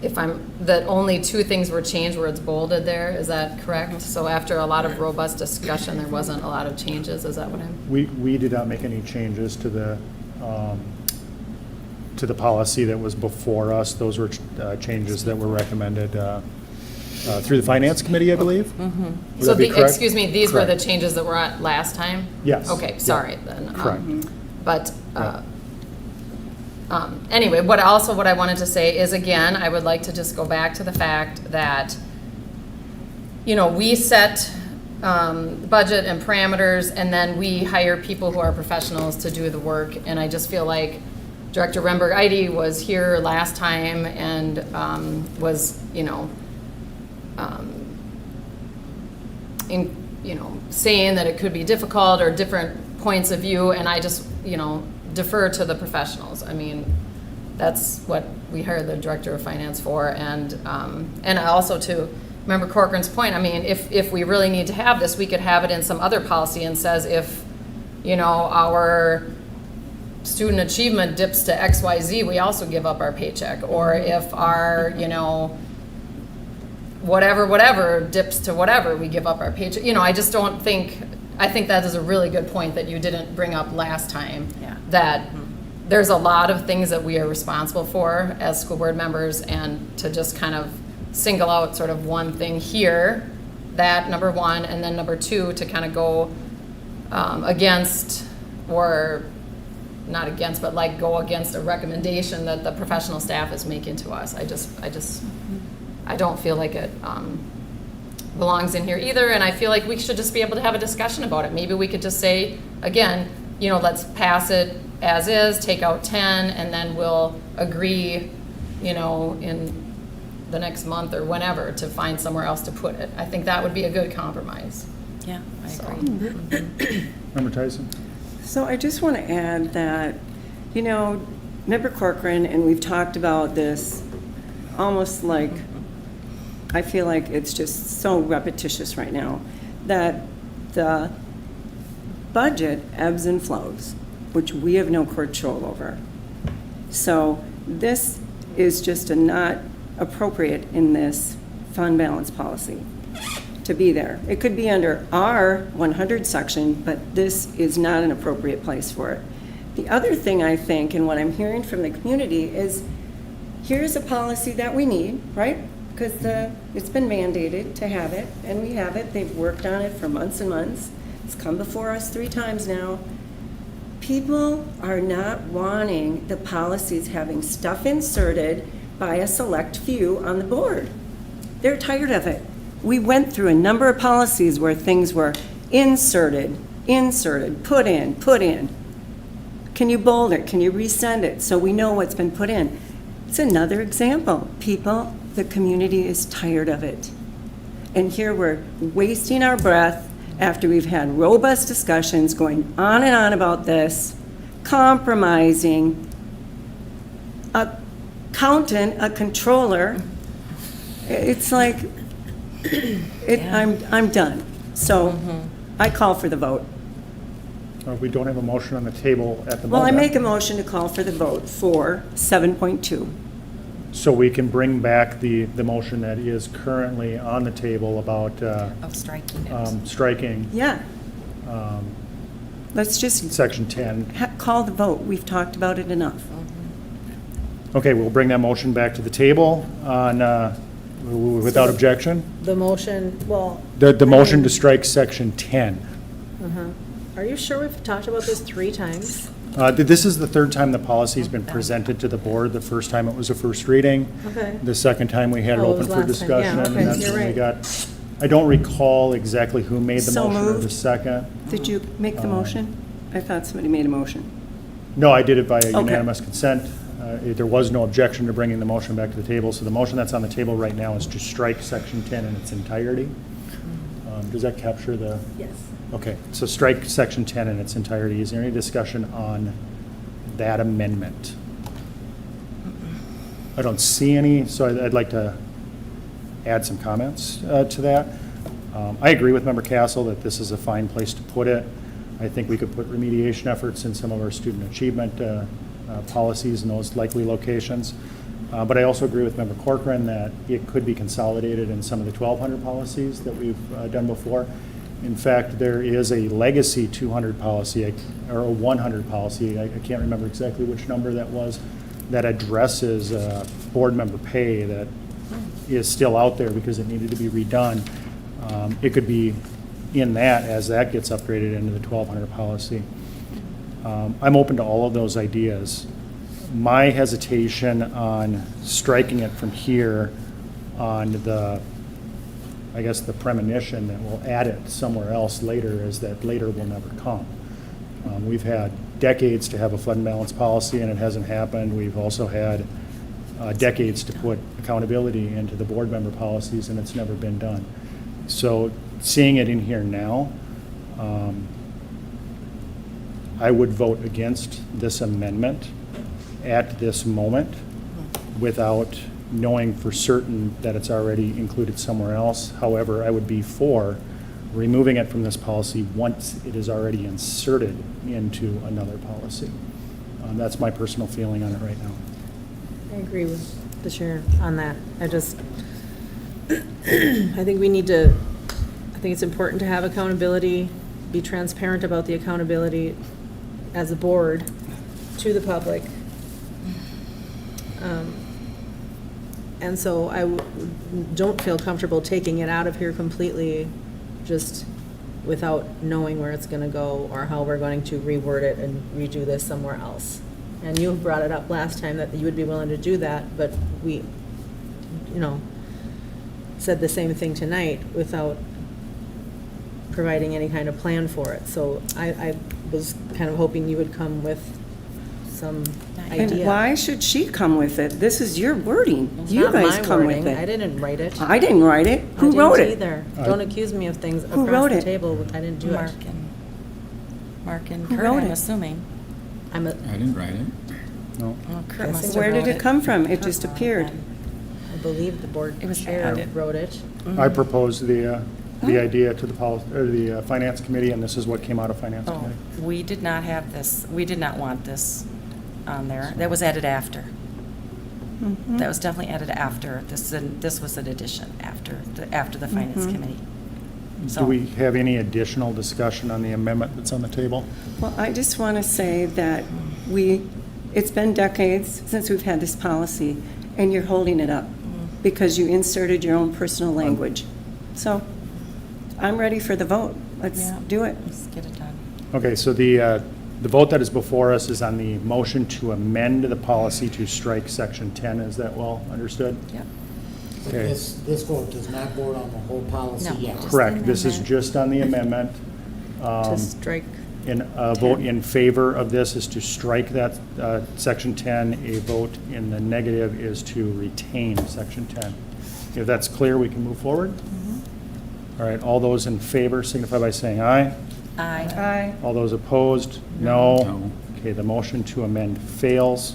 that only two things were changed where it's bolded there. Is that correct? So after a lot of robust discussion, there wasn't a lot of changes. Is that what I'm? We did not make any changes to the policy that was before us. Those were changes that were recommended through the Finance Committee, I believe. Would So that be correct? excuse me, these were the Correct. changes that were at last time? Yes. Okay, Yeah. sorry then. Correct. But anyway, what I wanted to say is, again, I would like to just go back to the fact that, you know, we set budget and parameters, and then we hire people who are professionals to do the work. And I just feel like Director Renberg Eide was here last time and was, you know, saying that it could be difficult or different points of view, and I just, you know, defer to the professionals. I mean, that's what we hired the Director of Finance for, and also to Member Corcoran's point, I mean, if we really need to have this, we could have it in some other policy and says if, you know, our student achievement dips to XYZ, we also give up our paycheck, or if our, you know, whatever dips to whatever, we give up our paycheck. You know, I just don't think, I think that is a really good point that you didn't bring up last time. Yeah. That there's a lot of things that we are responsible for as school board members, and to just kind of single out sort of one thing here, that number one, and then number two, to kind of go against, or not against, but like go against a recommendation that the professional staff is making to us. I don't feel like it belongs in here either, and I feel like we should just be able to have a discussion about it. Maybe we could just say, again, you know, let's pass it as is, take out 10, and then we'll agree, you know, in the next month or whenever to find somewhere else to put it. I think that would be a good compromise. Yeah, I agree. Member Tyson? So I just want to add that, you know, Member Corcoran, and we've talked about this almost like, I feel like it's just so repetitious right now, that the budget ebbs and flows, which we have no control over. So this is just not appropriate in this fund balance policy to be there. It could be under our 100 section, but this is not an appropriate place for it. The other thing I think, and what I'm hearing from the community, is here's a policy that we need, right? Because it's been mandated to have it, and we have it. They've worked on it for months and months. It's come before us 3 times now. People are not wanting the policies having stuff inserted by a select few on the board. They're tired of it. We went through a number of policies where things were inserted, put in. Can you bold it? Can you resend it so we know what's been put in? It's another example. People, the community is tired of it. And here we're wasting our breath after we've had robust discussions going on and on about this, compromising, a accountant, a controller. It's like, I'm done. So I call for the vote. We don't have a motion on the table at the moment. Well, I make a motion to call for the vote for 7.2. So we can bring back the motion that is currently on the table about Of striking it. striking Yeah. Let's just section 10. call the vote. We've talked about it enough. Okay, we'll bring that motion back to the table on, without objection. The motion, well. The motion to strike section 10. Are you sure we've talked about this 3 times? This is the 3rd time the policy's been presented to the board. The first time it was a first reading. Okay. The second time we had it Oh, it open was for last time. Yeah, discussion. okay, And that's you're when we right. got, I don't recall exactly who made the So motion or the moved. second. Did you make the motion? I thought somebody made a motion. No, I did it by Okay. unanimous consent. There was no objection to bringing the motion back to the table, so the motion that's on the table right now is to strike section 10 in its entirety. Does that capture the? Yes. Okay, so strike section 10 in its entirety. Is there any discussion on that amendment? I don't see any, so I'd like to add some comments to that. I agree with Member Castle that this is a fine place to put it. I think we could put remediation efforts in some of our student achievement policies in those likely locations. But I also agree with Member Corcoran that it could be consolidated in some of the 1,200 policies that we've done before. In fact, there is a legacy 200 policy, or a 100 policy, I can't remember exactly which number that was, that addresses board member pay that is still out there because it needed to be redone. It could be in that as that gets upgraded into the 1,200 policy. I'm open to all of those ideas. My hesitation on striking it from here on the, I guess, the premonition that we'll add it somewhere else later is that later will never come. We've had decades to have a fund balance policy and it hasn't happened. We've also had decades to put accountability into the board member policies and it's never been done. So seeing it in here now, I would vote against this amendment at this moment without knowing for certain that it's already included somewhere else. However, I would be for removing it from this policy once it is already inserted into another policy. That's my personal feeling on it right now. I agree with the chair on that. I just, I think we need to, I think it's important to have accountability, be transparent about the accountability as a board to the public. And so I don't feel comfortable taking it out of here completely, just without knowing where it's gonna go or how we're going to reword it and redo this somewhere else. And you brought it up last time that you would be willing to do that, but we, you know, said the same thing tonight without providing any kind of plan for it. So I was kind of hoping you would come with some And idea. why should she come with it? This is your wording. It's You not guys my come with wording. I it. didn't write it. I didn't write it. I Who didn't wrote it? either. Don't accuse me of things Who across wrote the it? table. I didn't do Mark it. and Who Kurt, wrote I'm it? assuming. I'm a, I didn't write it. No. Well, Kurt must have Where did wrote it come from? It Kurt just wrote it appeared. then. I believe the board It was chair added. wrote it. I proposed the idea to the or the finance committee, and this is what came out of finance Oh, committee. we did not have this, we did not want this on there. That was added after. Mm-hmm. That was definitely added after. This was an addition after the finance committee. So- Do we have any additional discussion on the amendment that's on the table? Well, I just want to say that it's been decades since we've had this policy, and you're holding it up because you inserted your own personal language. So I'm ready for the vote. Let's Yeah. do it. Let's get it done. Okay, so the vote that is before us is on the motion to amend the policy to strike section 10. Is that well understood? Yep. But Okay. this vote does not vote on the whole policy No, yet. just- Correct. This is amendment. just on the amendment. To strike. And a vote in favor of this is to strike that section 10. A vote in the negative is to retain section 10. If that's clear, we can move forward. All right, all those in favor signify by saying aye. Aye. Aye. All those opposed, no. No. Okay, the motion to amend fails.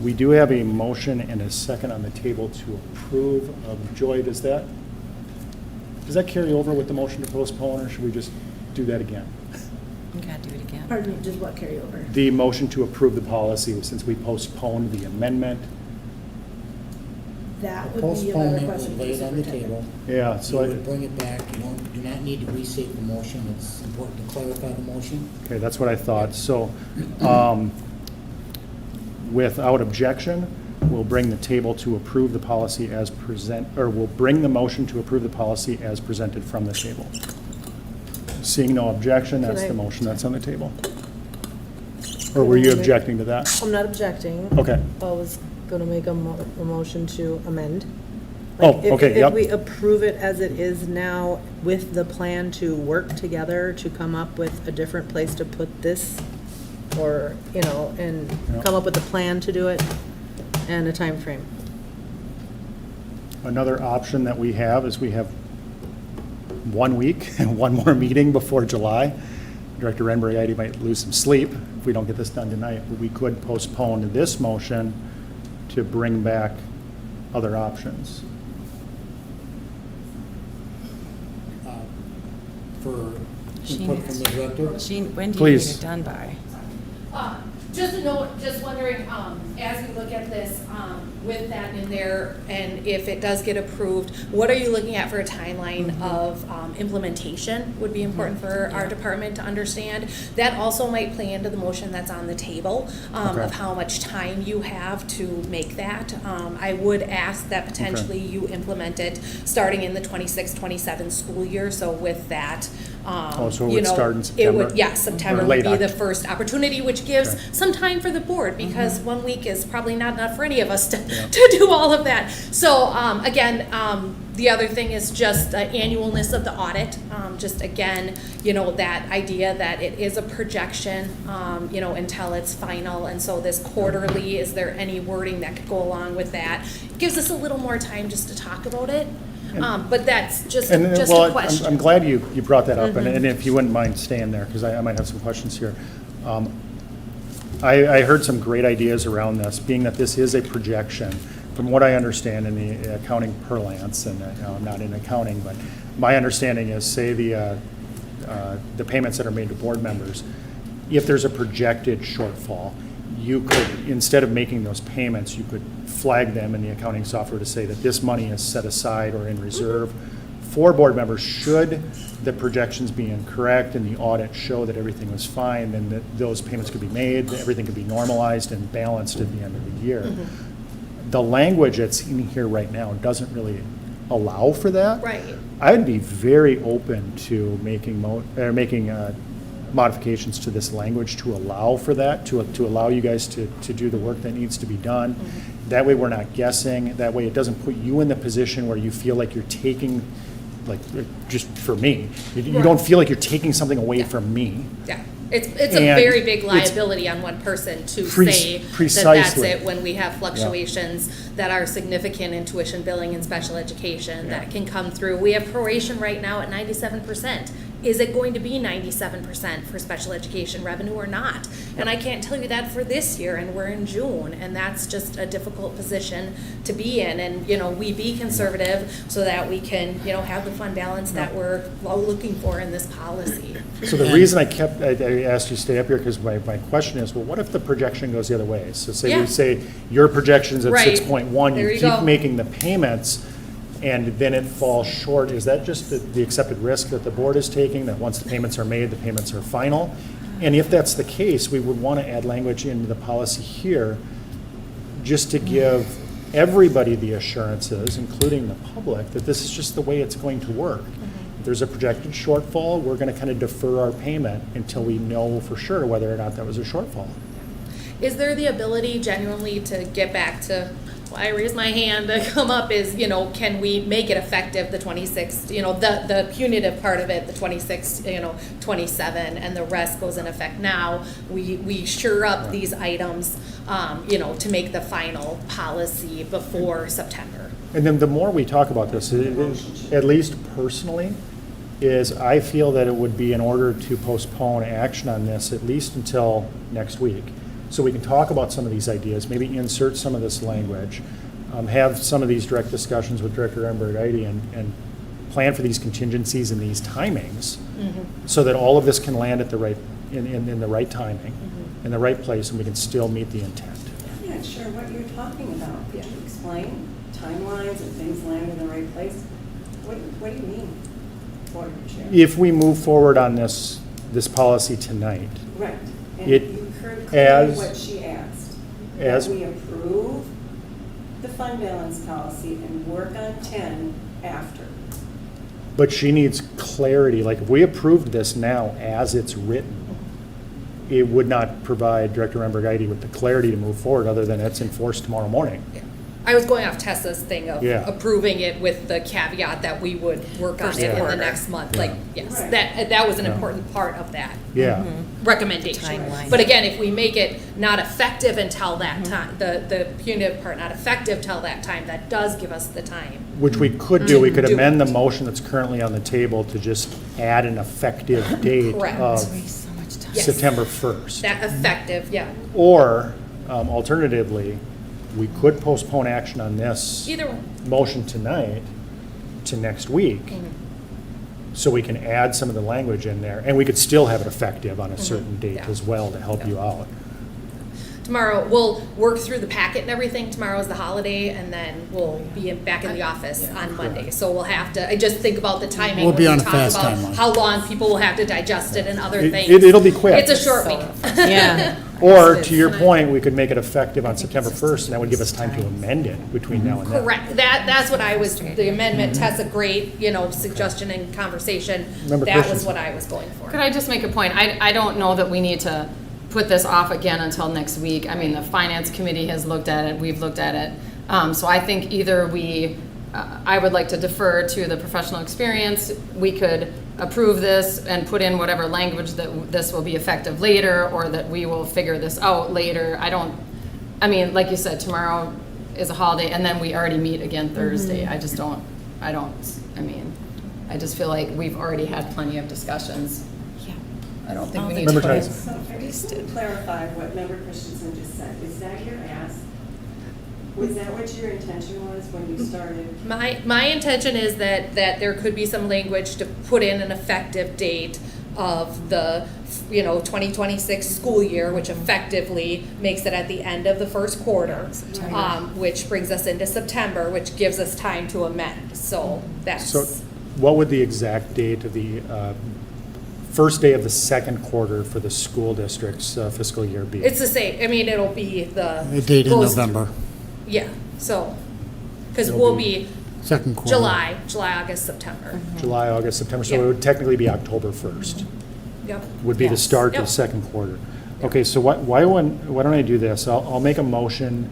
We do have a motion and a second on the table to approve of Joy. Does that carry over with the motion to postpone, or should we just do that again? We gotta do it again. Pardon me, just what carryover? The motion to approve the policy, since we postponed the amendment. That Postponement was laid on the table. Yeah, You so, would bring it back. You do not need to restate the motion. It's important to clarify the motion. okay, that's what I thought. So, without objection, we'll bring the table to approve the policy as we'll bring the motion to approve the policy as presented from the table. Seeing no objection, that's Can I- the motion that's on the table. Or were you objecting to that? I'm not objecting. Okay. I was gonna make a motion to amend. Oh, Like, okay, yep. If we approve it as it is now with the plan to work together to come up with a different place to put this, or, and Yeah. come up with a plan to do it and a time frame. Another option that we have is we have 1 week and one more meeting before July. Director Renberg might lose some sleep if we don't get this done tonight, but we could postpone this motion to bring back other options. For She input needs- from the director. Jean, when do you need Please. it done by? Just a note, just wondering, as we look at this, with that in there, and if it does get approved, what are you looking at for a timeline of implementation would be important for our department to understand. That also might play into the motion that's on the table, Okay. of how much time you have to make that. I would ask that potentially you implement it starting in the 26-27 school year, so with that, so it you would know, start in it September? would, yes, September Or would late be the Oct- first opportunity, which gives Okay. some time for the board, because 1 week is probably not enough for any of us to do all of that. So, again, the other thing is just the annualness of the audit. Just again, that idea that it is a projection, until it's final. And so this quarterly, is there any wording that could go along with that? Gives us a little more time just to talk about it. But that's just And, a well, question. I'm glad you brought that up, and if you wouldn't mind staying there, because I might have some questions here. I heard some great ideas around this, being that this is a projection. From what I understand in the accounting parlance, and I'm not in accounting, but my understanding is, say the payments that are made to board members, if there's a projected shortfall, you could, instead of making those payments, you could flag them in the accounting software to say that this money is set aside or in reserve for board members. Should the projections be incorrect and the audit show that everything was fine, then those payments could be made, everything could be normalized and balanced at the end of the year. The language that's in here right now doesn't really allow for that. Right. I'd be very open to making modifications to this language to allow for that, to allow you guys to do the work that needs to be done. That way we're not guessing. That way it doesn't put you in the position where you feel like you're taking, like, just for me, you don't feel like you're taking something away from me. Yeah. It's a And very big it's liability on one person to Pre- say that that's precisely. it when we have fluctuations that are significant in tuition billing and special education that can come through. We have proration right now at 97%. Is it going to be 97% for special education revenue or not? And I can't tell you that for this year, and we're in June, and that's just a difficult position to be in. And, you know, we be conservative so that we can, you know, have the fund balance that we're looking for in this policy. So the reason I asked you to stay up here, because my question is, well, what if the projection goes the other way? So say Yeah. we say your projection's at Right. 6.1, There you you keep go. making the payments, and then it falls short. Is that just the accepted risk that the board is taking, that once the payments are made, the payments are final? And if that's the case, we would want to add language into the policy here, just to give everybody the assurances, including the public, that this is just the way it's going to work. If there's a projected shortfall, we're going to kind of defer our payment until we know for sure whether or not that was a shortfall. Is there the ability genuinely to get back to, why I raised my hand to come up is, you know, can we make it effective the 26th, you know, the punitive part of it, the 26th, you know, 27, and the rest goes in effect now. We sure up these items, you know, to make the final policy before September. And then the more we talk about this, at least personally, is I feel that it would be in order to postpone action on this at least until next week. So we can talk about some of these ideas, maybe insert some of this language, have some of these direct discussions with Director Emberg-Eide and plan for these contingencies and these timings so that all of this can land at the right, in the right timing, in the right place, and we can still meet the intent. I'm not sure what you're talking about. Could you explain timelines and things land in the right place? What do you mean, Board Chair? If we move forward on this policy tonight, Right. And It- you heard clearly as- what she asked. as- That we approve the fund balance policy and work on 10 after. but she needs clarity, like if we approved this now as it's written, it would not provide Director Emberg-Eide with the clarity to move forward, other than it's enforced tomorrow morning. I was going off Tessa's thing of Yeah. approving it with the caveat that we would work on it in the quarter. next month. Like, yes, Right. that was an Yeah. important part of that Yeah. recommendation. Timeline. But again, if we make it not effective until that time, the punitive part not effective till that time, that does give us the time. Which we could do, we could Do amend the it. motion that's currently on the table to just add an effective date Correct. of Yes. September 1st. That effective, yeah. Or alternatively, we could postpone action on this Either one. motion tonight to next week, so we can add some of the language in there, and we could still have it effective on a certain date Yeah. as well to help you out. Tomorrow, we'll work through the packet and everything. Tomorrow's the holiday, and then we'll be back in the office on Monday. So we'll have to, I just think about the timing. We'll be when on we a talk fast about timeline. How long people will have to digest it and other It- things. it'll be quick. It's a short week. Yeah. Or, to your point, we could make it effective on September 1st, and that would give us time to amend it between now and then. Correct. That's what I was, the amendment, Tessa, great, you know, suggestion and conversation. Member That was Christensen. what I was going for. Could I just make a point? I don't know that we need to put this off again until next week. I mean, the finance committee has looked at it, we've looked at it. So I think either I would like to defer to the professional experience. We could approve this and put in whatever language that this will be effective later, or that we will figure this out later. I mean, like you said, tomorrow is a holiday, and then we already meet again Thursday. I just feel like we've already had plenty of discussions. I don't think we need to Member put it. Tyson. So I just want to clarify what Member Christensen just said. Is that your ask? Was that what your intention was when you started? My intention is that there could be some language to put in an effective date of the, 2026 school year, which effectively makes it at the end of the first quarter, which brings us into September, which gives us time to amend. So that's. So what would the exact date of the first day of the second quarter for the school district's fiscal year be? It's the same. I mean, it'll be the. A date in goes- November, Yeah, so, because It'll we'll be- be second quarter. July, August, September. July, August, September, so Yeah. it would technically be October 1st, Yep. would be the Yes. start of Yep. the second quarter. Okay, so why don't I do this? I'll make a motion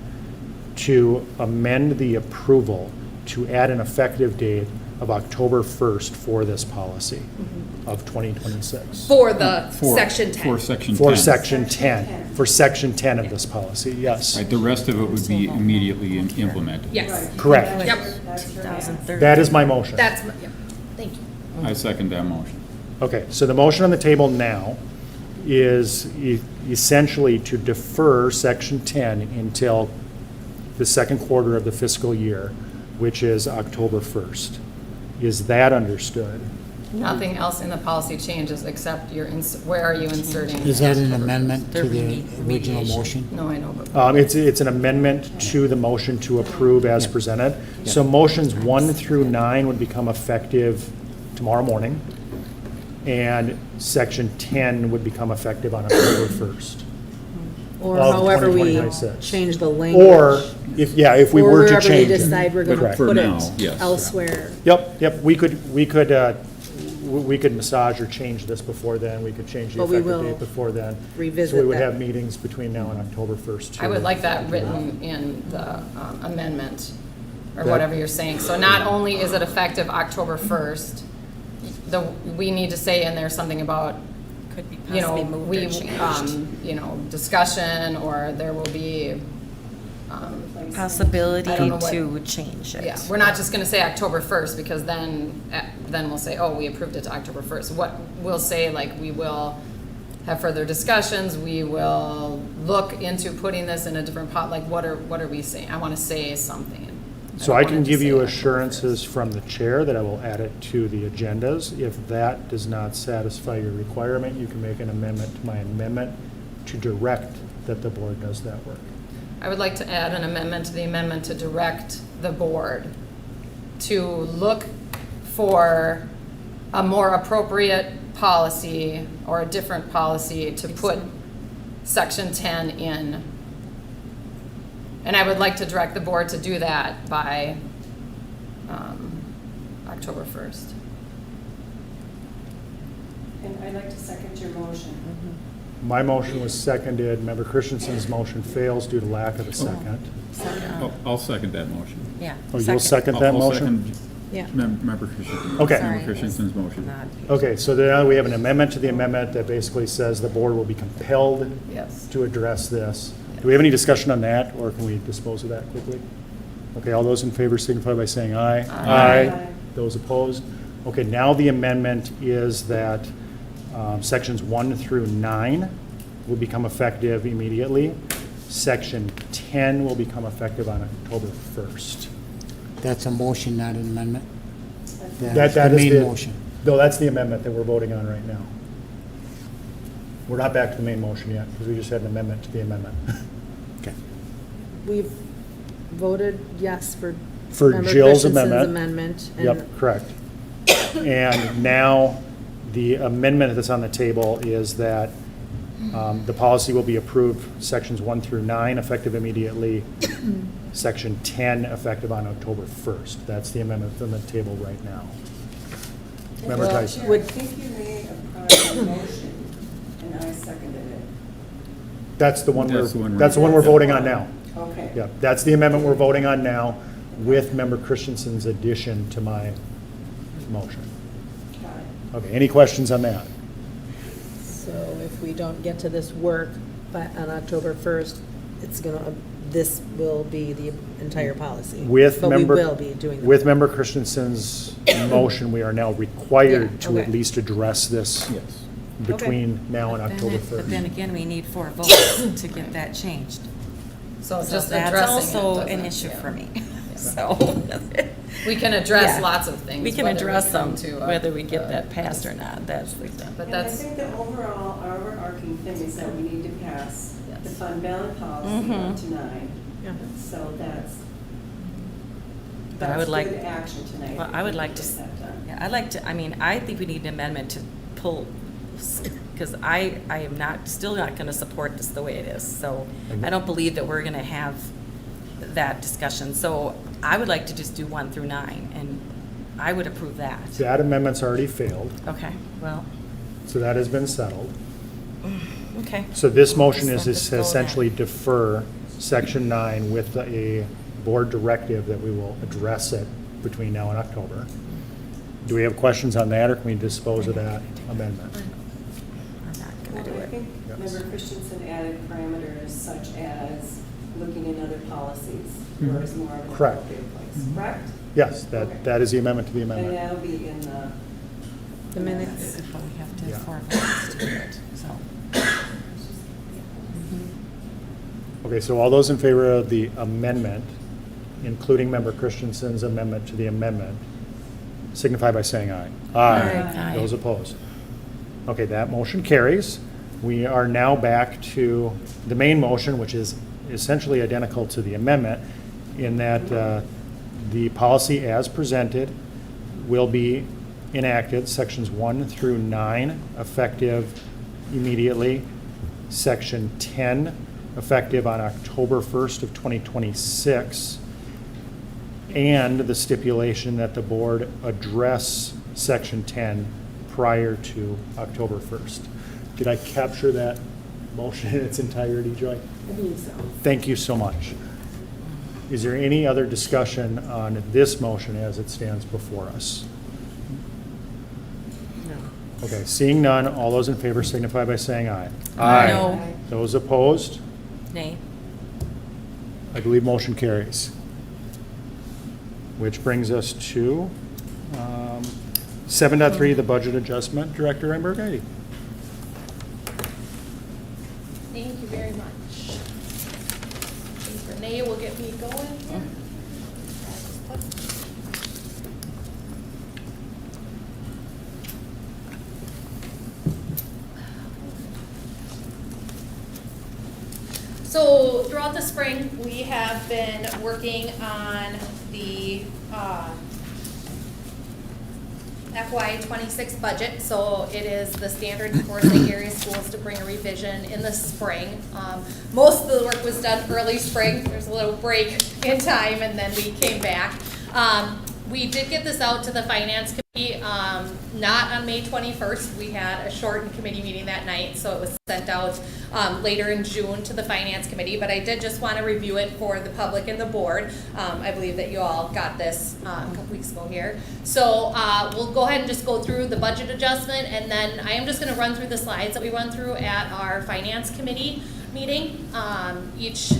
to amend the approval to add an effective date of October 1st for this policy of 2026. For the For- section 10. For section 10. For section 10, for section 10 of this policy, yes. Right, the rest of it would be immediately implemented. Yes. Correct. Yep. That's right. 2030. That is my motion. That's, yep. Thank you. I second that motion. Okay, so the motion on the table now is essentially to defer section 10 until the second quarter of the fiscal year, which is October 1st. Is that understood? Nothing else in the policy changes except where are you inserting? Is that an amendment to The the original remediation. motion? No, I know, but. It's an amendment to the motion to approve as presented. So motions 1 through 9 would become effective tomorrow morning, and section 10 would become effective on October 1st. Or Of however we 2026. change the language. Or, if we Or were to wherever we change it. decide we're gonna Correct. For put now, it yes. elsewhere. Yep, we could massage or change this before then, we could change the But we effective will date before then. revisit So we would that. have meetings between now and October 1st. I would like that written in the amendment, or whatever you're saying. So not only is it effective October 1st, we need to say in there something about, Could be you know, possibly moved or changed. discussion, or there will be, Possibility I don't know what- to change it. yeah, we're not just gonna say October 1st, because then we'll say, oh, we approved it to October 1st. What, we'll say, like, we will have further discussions, we will look into putting this in a different pot, like, what are we saying? I wanna say something. So don't I want can it to give say you October 1st. assurances from the chair that I will add it to the agendas. If that does not satisfy your requirement, you can make an amendment to my amendment to direct that the board does that work. I would like to add an amendment to the amendment to direct the board to look for a more appropriate policy or a different policy to put section 10 in. And I would like to direct the board to do that by October 1st. And I'd like to second your motion. My motion was seconded, Member Christensen's motion fails due to lack of a second. I'll second that motion. Yeah. Oh, you'll second that I'll motion? second Yeah. Member Christensen. Okay. Member Christensen's motion. Okay, so now we have an amendment to the amendment that basically says the board will be compelled Yes. to address this. Do we have any discussion on that, or can we dispose of that quickly? Okay, all those in favor signify by saying aye. Aye. Those opposed? Okay, now the amendment is that sections 1 through 9 will become effective immediately. Section 10 will become effective on October 1st. That's a motion, not an amendment? That That's the is main the motion. No, that's the amendment that we're voting on right now. We're not back to the main motion yet, because we just had an amendment to the amendment. Okay. We've voted yes for. For Member Jill's Christensen's amendment. amendment. and- Yep, correct. And now, the amendment that's on the table is that the policy will be approved, sections 1 through 9, effective immediately, section 10, effective on October 1st. That's the amendment on the table right now. Member Well, Tyson? Chair, I think you made a prior motion, and I seconded it. That's the one That's the one we're voting on now. Okay. Yeah, that's the amendment we're voting on now with Member Christensen's addition to my motion. Got it. Okay, any questions on that? So if we don't get to this work on October 1st, this will be the entire policy. With But member. we will be doing that. With Member Christensen's motion, we are now required Yeah, to at okay. least address this Yes. between now and October But then 1st. again, we need 4 votes to get that changed. So So just that's addressing it also an doesn't- issue yeah. for me. So. We can address Yeah. lots of things. We can whether address come them, to, whether we get that passed or not, that's the But And I that's, think the overall overarching thing is that we need to pass the Yes. fund balance policy Mhm. up to 9. Yeah. So that's, But I would like- good action tonight. Well, if I we would like get to, that done. yeah, I'd like to, I mean, I think we need an amendment to pull, because I am not, still not gonna support this the way it is. So I don't believe that we're gonna have that discussion. So I would like to just do 1 through 9, and I would approve that. That amendment's already failed, Okay, well, so that has been settled. okay. So this motion is Just let this go then. essentially defer section 9 with a board directive that we will address it between now and October. Do we have questions on that, or can we dispose of that amendment? I think Yes. Member Christensen added parameters such as looking in other policies, Mhm. where it's more of an Correct. appropriate place, correct? Yes, Okay. that is the amendment to the And amendment. that'll be in The minutes. But we have to Yeah. four votes to it, so. Okay, so all those in favor of the amendment, including Member Christensen's amendment to the amendment, signify by saying aye. Aye. Those opposed? Okay, that motion carries. We are now back to the main motion, which is essentially identical to the amendment, in that the policy as presented will be enacted, sections 1 through 9, effective immediately. Section 10, effective on October 1st of 2026. And the stipulation that the board address section 10 prior to October 1st. Did I capture that motion in its entirety, Joy? I believe so. Thank you so much. Is there any other discussion on this motion as it stands before us? No. Okay, seeing none, all those in favor signify by saying aye. No. Those opposed? Nay. I believe motion carries. Which brings us to 7.3, the budget adjustment. Director Ambergati. Thank you very much. I think Renee will get me going here. So throughout the spring, we have been working on the FY '26 budget. So it is the standard for Lake area schools to bring a revision in the spring. Most of the work was done early spring. There's a little break in time, and then we came back. We did get this out to the finance committee, not on May 21st. We had a shortened committee meeting that night, so it was sent out later in June to the finance committee. But I did just want to review it for the public and the board. I believe that you all got this a couple weeks ago here. So we'll go ahead and just go through the budget adjustment, and then I am just going to run through the slides that we run through at our finance committee meeting each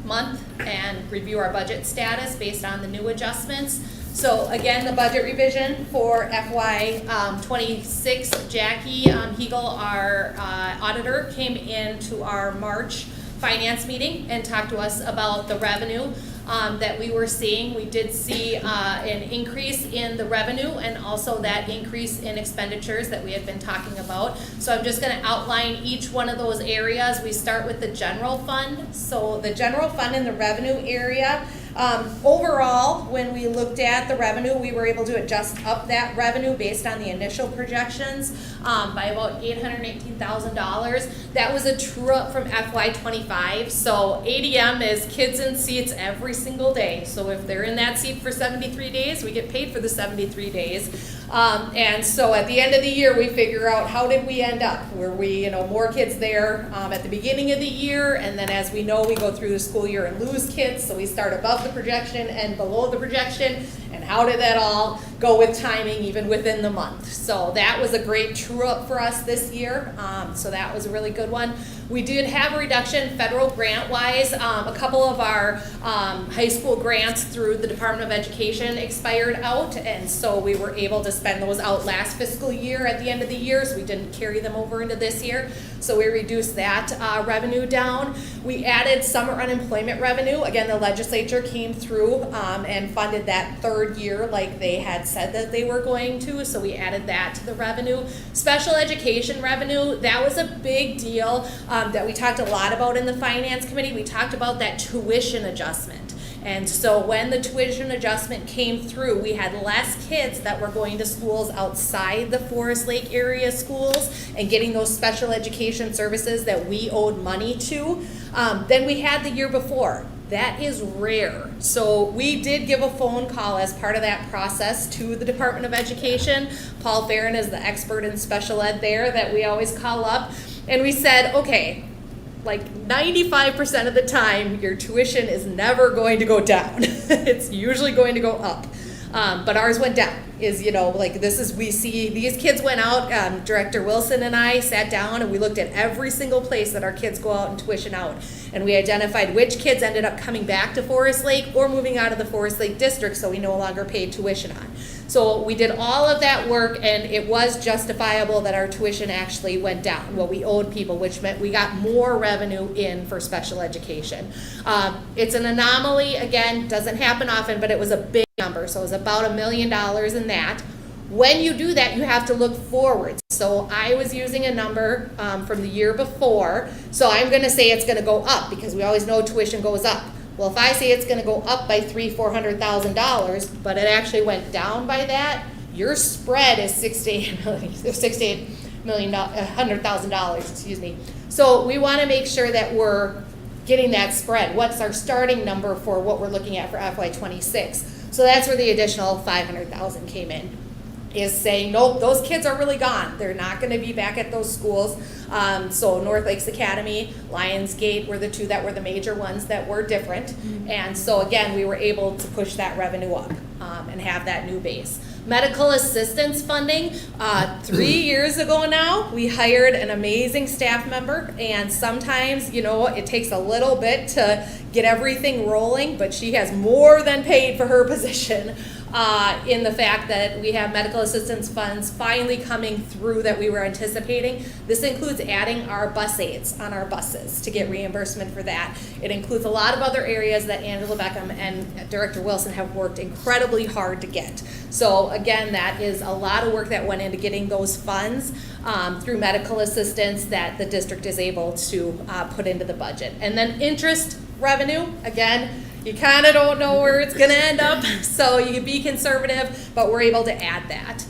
month and review our budget status based on the new adjustments. So again, the budget revision for FY '26, Jackie Hegel, our auditor, came into our March finance meeting and talked to us about the revenue that we were seeing. We did see an increase in the revenue and also that increase in expenditures that we had been talking about. So I'm just going to outline each one of those areas. We start with the general fund. So the general fund in the revenue area, overall, when we looked at the revenue, we were able to adjust up that revenue based on the initial projections by about $818,000. That was a true up from FY '25. So ADM is kids in seats every single day. So if they're in that seat for 73 days, we get paid for the 73 days. And so at the end of the year, we figure out how did we end up? Were we, more kids there at the beginning of the year, and then as we know, we go through the school year and lose kids, so we start above the projection and below the projection, and how did that all go with timing even within the month? So that was a great true up for us this year, so that was a really good one. We did have a reduction federal grant-wise. A couple of our high school grants through the Department of Education expired out, and so we were able to spend those out last fiscal year at the end of the year, so we didn't carry them over into this year. So we reduced that revenue down. We added summer unemployment revenue. Again, the legislature came through and funded that third year like they had said that they were going to, so we added that to the revenue. Special education revenue, that was a big deal that we talked a lot about in the finance committee. We talked about that tuition adjustment. And so when the tuition adjustment came through, we had less kids that were going to schools outside the Forest Lake area schools and getting those special education services that we owed money to than we had the year before. That is rare. So we did give a phone call as part of that process to the Department of Education. Paul Farron is the expert in special ed there that we always call up. And we said, okay, like 95% of the time, your tuition is never going to go down. It's usually going to go up. But ours went down. We see these kids went out, Director Wilson and I sat down and we looked at every single place that our kids go out and tuition out. And we identified which kids ended up coming back to Forest Lake or moving out of the Forest Lake district, so we no longer paid tuition on. So we did all of that work, and it was justifiable that our tuition actually went down, what we owed people, which meant we got more revenue in for special education. It's an anomaly, again, doesn't happen often, but it was a big number, so it was about $1 million in that. When you do that, you have to look forward. So I was using a number from the year before, so I'm going to say it's going to go up because we always know tuition goes up. Well, if I say it's going to go up by $400,000, but it actually went down by that, your spread is $100,000. Excuse me. So we want to make sure that we're getting that spread. What's our starting number for what we're looking at for FY26? So that's where the additional $500,000 came in. Is saying, nope, those kids are really gone. They're not going to be back at those schools. So North Lakes Academy, Lionsgate were the two that were the major ones that were different. Mm-hmm. And so again, we were able to push that revenue up and have that new base. Medical assistance funding, 3 years ago now, we hired an amazing staff member, and sometimes, it takes a little bit to get everything rolling, but she has more than paid for her position. In the fact that we have medical assistance funds finally coming through that we were anticipating. This includes adding our bus aids on our buses to get reimbursement for that. It includes a lot of other areas that Angela Beckham and Director Wilson have worked incredibly hard to get. So again, that is a lot of work that went into getting those funds through medical assistance that the district is able to put into the budget. And then interest revenue, again, you kind of don't know where it's going to end up, so you can be conservative, but we're able to add that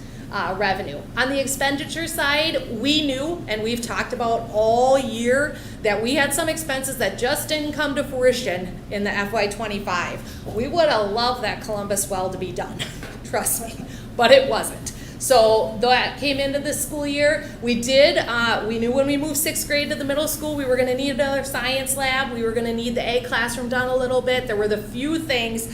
revenue. On the expenditure side, we knew, and we've talked about all year, that we had some expenses that just didn't come to fruition in the FY25. We would have loved that Columbus well to be done, trust me, but it wasn't. So that came into this school year. We knew when we moved 6th grade to the middle school, we were going to need another science lab. We were going to need the A classroom done a little bit. There were the few things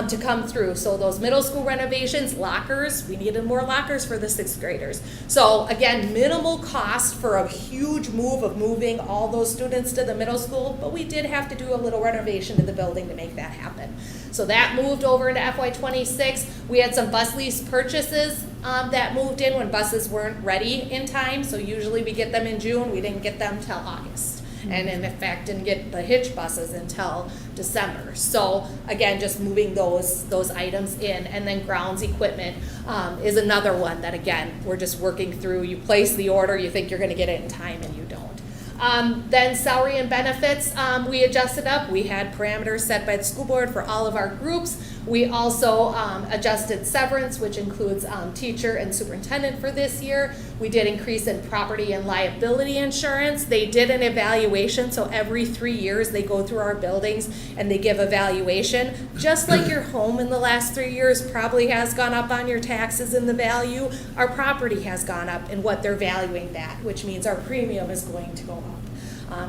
to come through. So those middle school renovations, lockers, we needed more lockers for the 6th graders. So again, minimal cost for a huge move of moving all those students to the middle school, but we did have to do a little renovation to the building to make that happen. So that moved over into FY26. We had some bus lease purchases that moved in when buses weren't ready in time. So usually we get them in June. We didn't get them till August. And in fact, didn't get the hitch buses until December. So again, just moving those items in. And then grounds equipment is another one that, again, we're just working through. You place the order, you think you're going to get it in time, and you don't. Then salary and benefits, we adjusted up. We had parameters set by the school board for all of our groups. We also adjusted severance, which includes teacher and superintendent for this year. We did increase in property and liability insurance. They did an evaluation, so every 3 years they go through our buildings and they give a valuation. Just like your home in the last 3 years probably has gone up on your taxes in the value, our property has gone up in what they're valuing that, which means our premium is going to go up.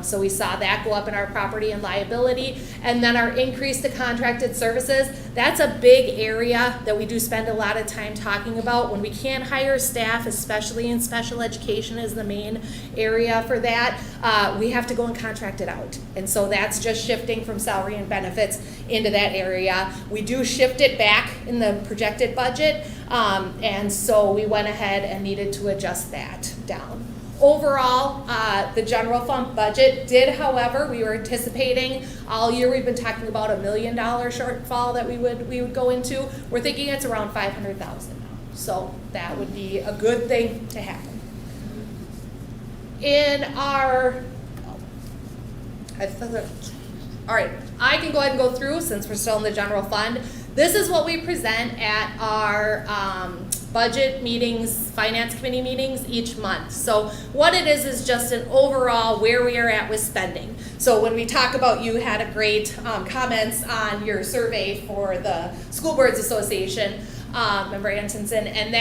So we saw that go up in our property and liability. And then our increase to contracted services, that's a big area that we do spend a lot of time talking about. When we can't hire staff, especially in special education is the main area for that, we have to go and contract it out. And so that's just shifting from salary and benefits into that area. We do shift it back in the projected budget, and so we went ahead and needed to adjust that down. Overall, the general fund budget did, however, we were anticipating all year we've been talking about $1 million shortfall that we would go into. We're thinking it's around $500,000 now. So that would be a good thing to happen. All right, I can go ahead and go through since we're still in the general fund. This is what we present at our budget meetings, finance committee meetings each month. So what it is just an overall where we are at with spending. So when we talk about, you had a great comments on your survey for the School Boards Association. Member Antonsen, and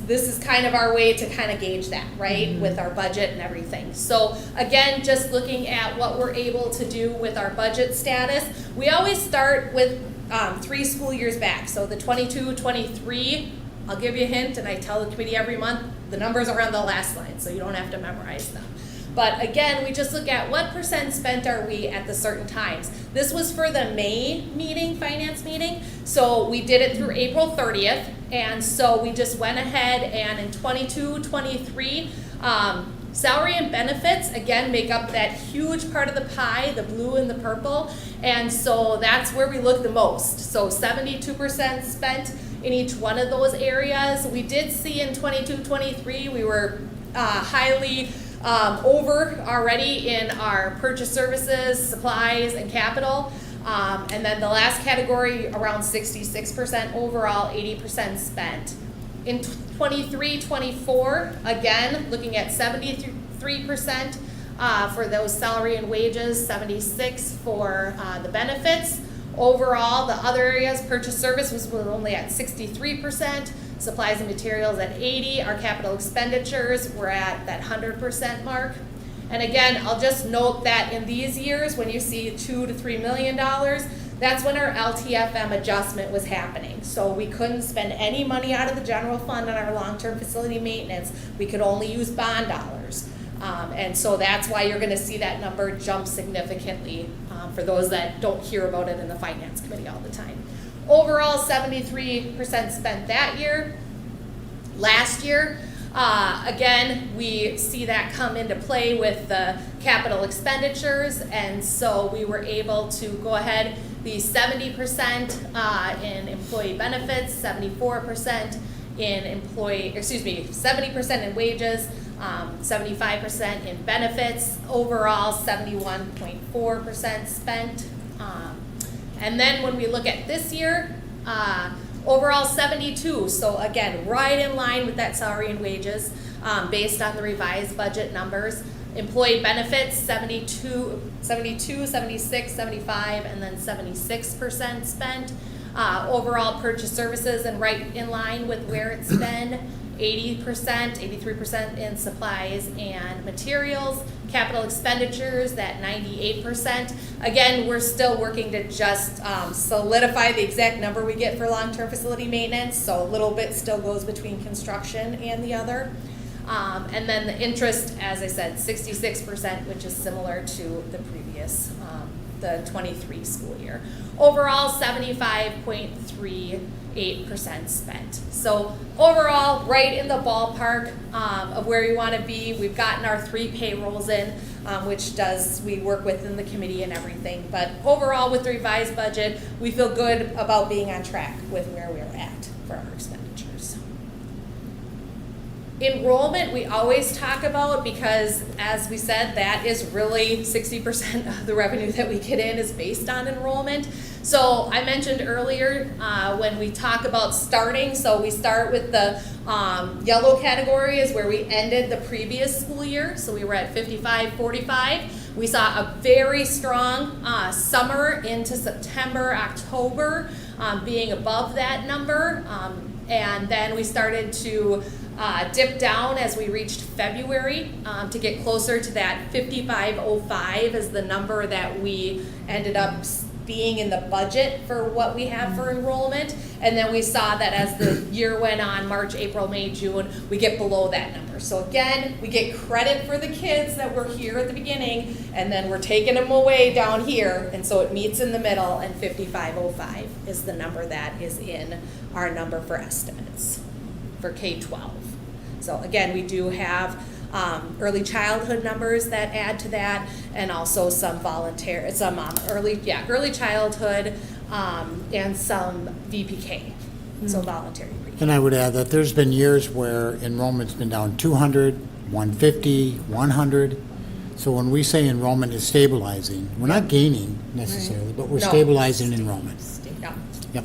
this is kind of our way to kind of gauge that, right, with our budget and everything. So again, just looking at what we're able to do with our budget status, we always start with 3 school years back. So the 22-23, I'll give you a hint, and I tell the committee every month, the numbers are on the last line, so you don't have to memorize them. But again, we just look at what % spent are we at the certain times. This was for the May meeting, finance meeting, so we did it through April 30th, and so we just went ahead and in 22-23, salary and benefits, again, make up that huge part of the pie, the blue and the purple, and so that's where we look the most. So 72% spent in each one of those areas. We did see in 22-23, we were highly over already in our purchase services, supplies, and capital. And then the last category, around 66% overall, 80% spent. In 23-24, again, looking at 73% for those salary and wages, 76% for the benefits. Overall, the other areas, purchase service was only at 63%, supplies and materials at 80%, our capital expenditures were at that 100% mark. And again, I'll just note that in these years, when you see $2 to $3 million, that's when our LTFM adjustment was happening. So we couldn't spend any money out of the general fund on our long-term facility maintenance. We could only use bond dollars. And so that's why you're gonna see that number jump significantly for those that don't hear about it in the finance committee all the time. Overall, 73% spent that year. Last year, again, we see that come into play with the capital expenditures, and so we were able to go ahead, be 70% in employee benefits, 74% in 70% in wages, 75% in benefits, overall 71.4% spent. And then when we look at this year, overall 72, so again, right in line with that salary and wages based on the revised budget numbers. Employee benefits, 72, 76, 75, and then 76% spent. Overall purchase services and right in line with where it's been, 80%, 83% in supplies and materials. Capital expenditures, that 98%. Again, we're still working to just solidify the exact number we get for long-term facility maintenance, so a little bit still goes between construction and the other. And then the interest, as I said, 66%, which is similar to the previous, the 23 school year. Overall, 75.38% spent. So overall, right in the ballpark of where you want to be. We've gotten our 3 payrolls in, which we work within the committee and everything. But overall, with the revised budget, we feel good about being on track with where we're at for our expenditures. Enrollment, we always talk about, because as we said, that is really 60% of the revenue that we get in is based on enrollment. So I mentioned earlier when we talk about starting, so we start with the yellow category is where we ended the previous school year. So we were at 55-45. We saw a very strong summer into September, October, being above that number. And then we started to dip down as we reached February to get closer to that 55.05 is the number that we ended up being in the budget for what we have for enrollment. And then we saw that as the year went on, March, April, May, June, we get below that number. So again, we get credit for the kids that were here at the beginning, and then we're taking them away down here, and so it meets in the middle, and 55.05 is the number that is in our number for estimates for K-12. So again, we do have early childhood numbers that add to that, and also some early childhood and some VPK, so voluntary pre-K. And I would add that there's been years where enrollment's been down 200, 150, 100. So when we say enrollment is stabilizing, we're not gaining necessarily, but we're No. stabilizing enrollment. Yeah. Yep.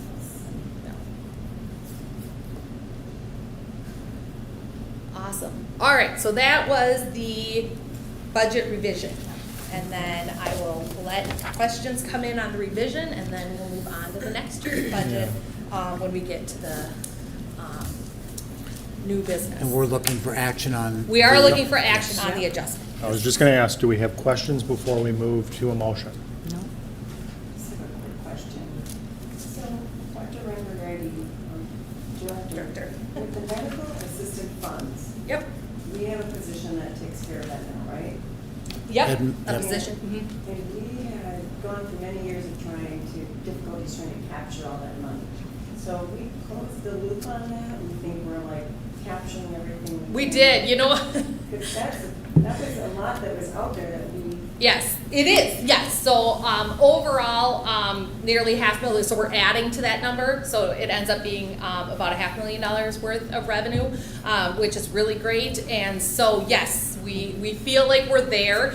Awesome. All right, so that was the budget revision. And then I will let questions come in on the revision, and then we'll move on to the next year's budget when we get to the new business. And we're looking for action on. We are looking for action on the adjustment. I was just going to ask, do we have questions before we move to a motion? Just have a quick question. So, Dr. Rangerady, Director, with the medical assistant funds, Yep, we have a position that takes care of that now, right? yep, Hadn't- a Yep. position. And we had gone through many years of difficulties trying to capture all that money. So if we closed the loop on that, we think we're like capturing everything. We did, you know. Because that was a lot that was out there that we. Yes, it is, yes. So overall, nearly $500,000, so we're adding to that number. So it ends up being about $500,000 worth of revenue, which is really great. And so, yes, we feel like we're there.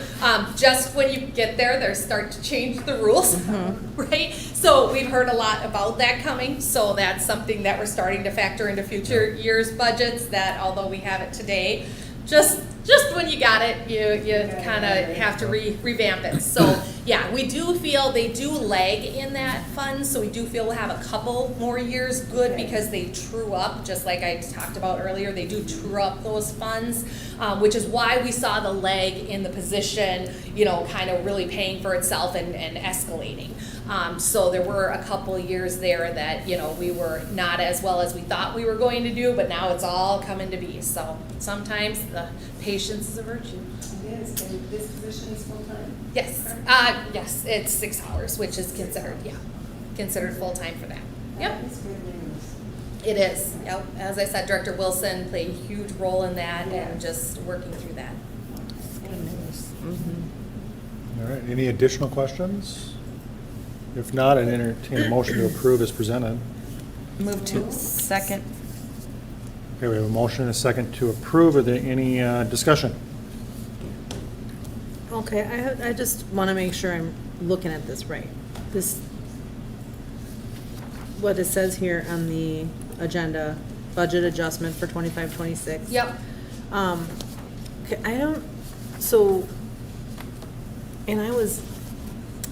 Just when you get there, they start to change the rules, right? So we've heard a lot about that coming. So that's something that we're starting to factor into future years' budgets, that although we have it today, just when you got it, you kind of have to revamp it. So, yeah, we do feel they do lag in that fund, so we do feel we'll have a couple more years good because they true up, just like I talked about earlier, they do true up those funds, which is why we saw the lag in the position, kind of really paying for itself and escalating. So there were a couple years there that, we were not as well as we thought we were going to do, but now it's all coming to be. So sometimes the patience is a virtue. It is, and this position is full-time? Yes, yes, it's 6 hours, which is considered full-time for that. Yep, That's good news. it is. Yep, as I said, Director Wilson played a huge role in that and just working through that. All right, any additional questions? If not, I'd entertain a motion to approve as presented. Move to second. Okay, we have a motion and a second to approve. Are there any discussion? Okay, I just want to make sure I'm looking at this right. What it says here on the agenda, budget adjustment for 25-26. Yep. Okay,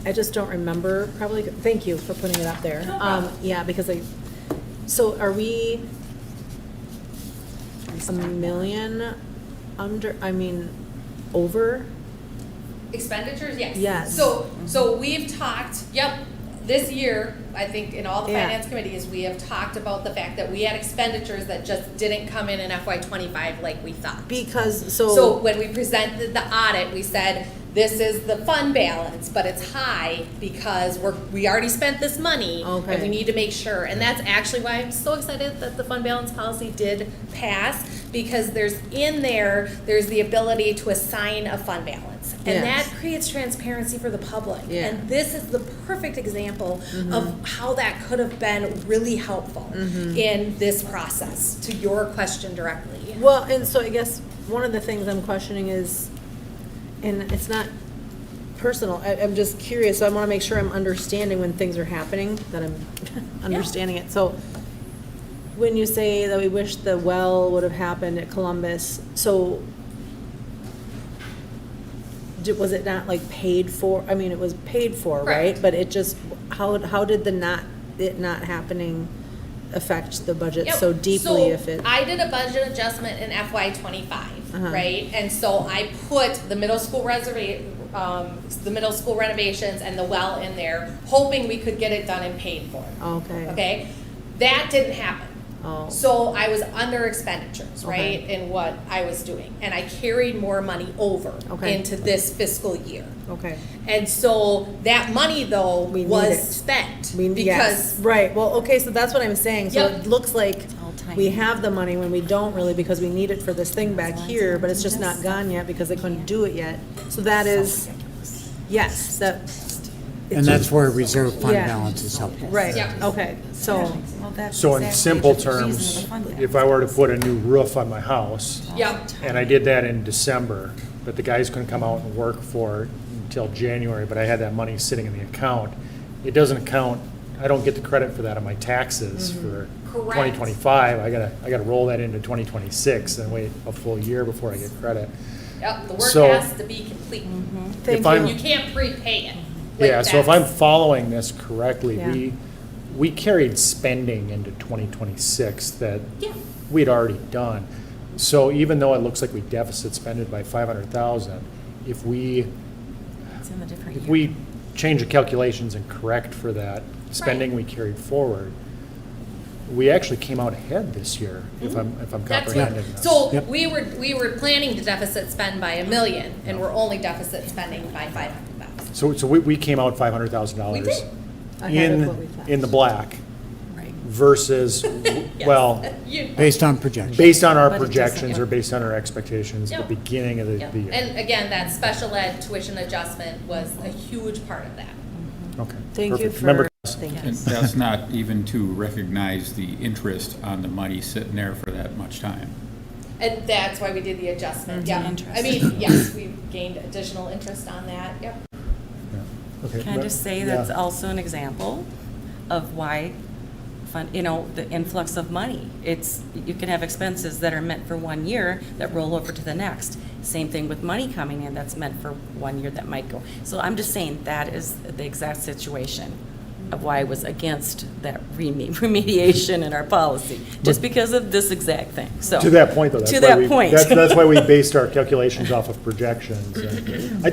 I just don't remember, probably, thank you for putting it up there. No problem. Yeah, because so are we $1 million over? Expenditures, yes. Yes. So we've talked, this year, I think in all the Yeah. finance committees, we have talked about the fact that we had expenditures that just didn't come in FY25 like we thought. Because, So when we presented the audit, we said, this is the fund balance, but it's high because we already spent this money. Okay. And we need to make sure. And that's actually why I'm so excited that the fund balance policy did pass, because there's the ability to assign a fund balance. And Yes. that creates transparency for the public. Yeah. And this is the perfect example of how that could have been really helpful in this process, to your question directly. well, and so I guess one of the things I'm questioning is, and it's not personal, I'm just curious, so I want to make sure I'm understanding when things are happening, that I'm understanding it. So when you say that we wish the well would have happened at Columbus, so was it not like paid for? I mean, it was paid for, right? Correct. But it just, how did it not happening affect the budget Yep. so deeply So if it? I did a budget adjustment in FY25, Uh-huh. right? And so I put the middle school renovations and the well in there, hoping we could get it done and paid for. Okay. Okay? That didn't happen. Oh. So I was under expenditures, Okay. right, in what I was doing. And I carried more money over Okay. into this fiscal year. Okay. And so that money, though, We need was it. spent. Yes, Because, right, well, okay, so that's what I'm saying, so Yep. it looks like all tiny. we have the money when we don't really, because we need it for this thing back here, but it's just not gone yet because they couldn't do it yet. So that is, yes, And that's where reserve fund Yeah. balance is helpful. right, Yep. okay, so, So in simple terms, if I were to put a new roof on my house, yep, and I did that in December, but the guys couldn't come out and work for it until January, but I had that money sitting in the account, it doesn't count, I don't get the credit for that on my taxes for Correct. 2025. I gotta roll that into 2026 and wait a full year before I get credit. yep, the work So- has to be complete. thank If I'm- You can't prepay it. Like Yeah, so if I'm that's- following this correctly, Yeah. we carried spending into 2026 that Yeah. we'd already done. So even though it looks like we deficit spended by 500,000, if we It's in the different if year. we change the calculations and correct for that spending we carried forward, we actually came out ahead this year, if I'm That's comprehending what, this. so Yep. we were planning to deficit spend by $1 million, and we're only deficit spending by 500,000. So we came out $500,000 We did. Ahead of what we thought. in the black Right. versus, well, You- Based on projections. based on our But it doesn't- projections or based on our expectations at the Yep. beginning of Yeah. the year. And again, that special ed tuition adjustment was a huge part of that. Okay. Thank you perfect. for, Remember, thank you. And that's not even to recognize the interest on the money sitting there for that much time. And that's why we did the adjustment, yeah. Interest. I mean, yes, we gained additional interest on that, yep. yeah. Okay. Can I just say Yeah. that's also an example of why the influx of money. You can have expenses that are meant for 1 year that roll over to the next. Same thing with money coming in that's meant for 1 year that might go. So I'm just saying that is the exact situation of why I was against that remediation in our policy, just because of this exact thing, so. To that point, though. That's To why that we- point. That's why we based our calculations off of projections. And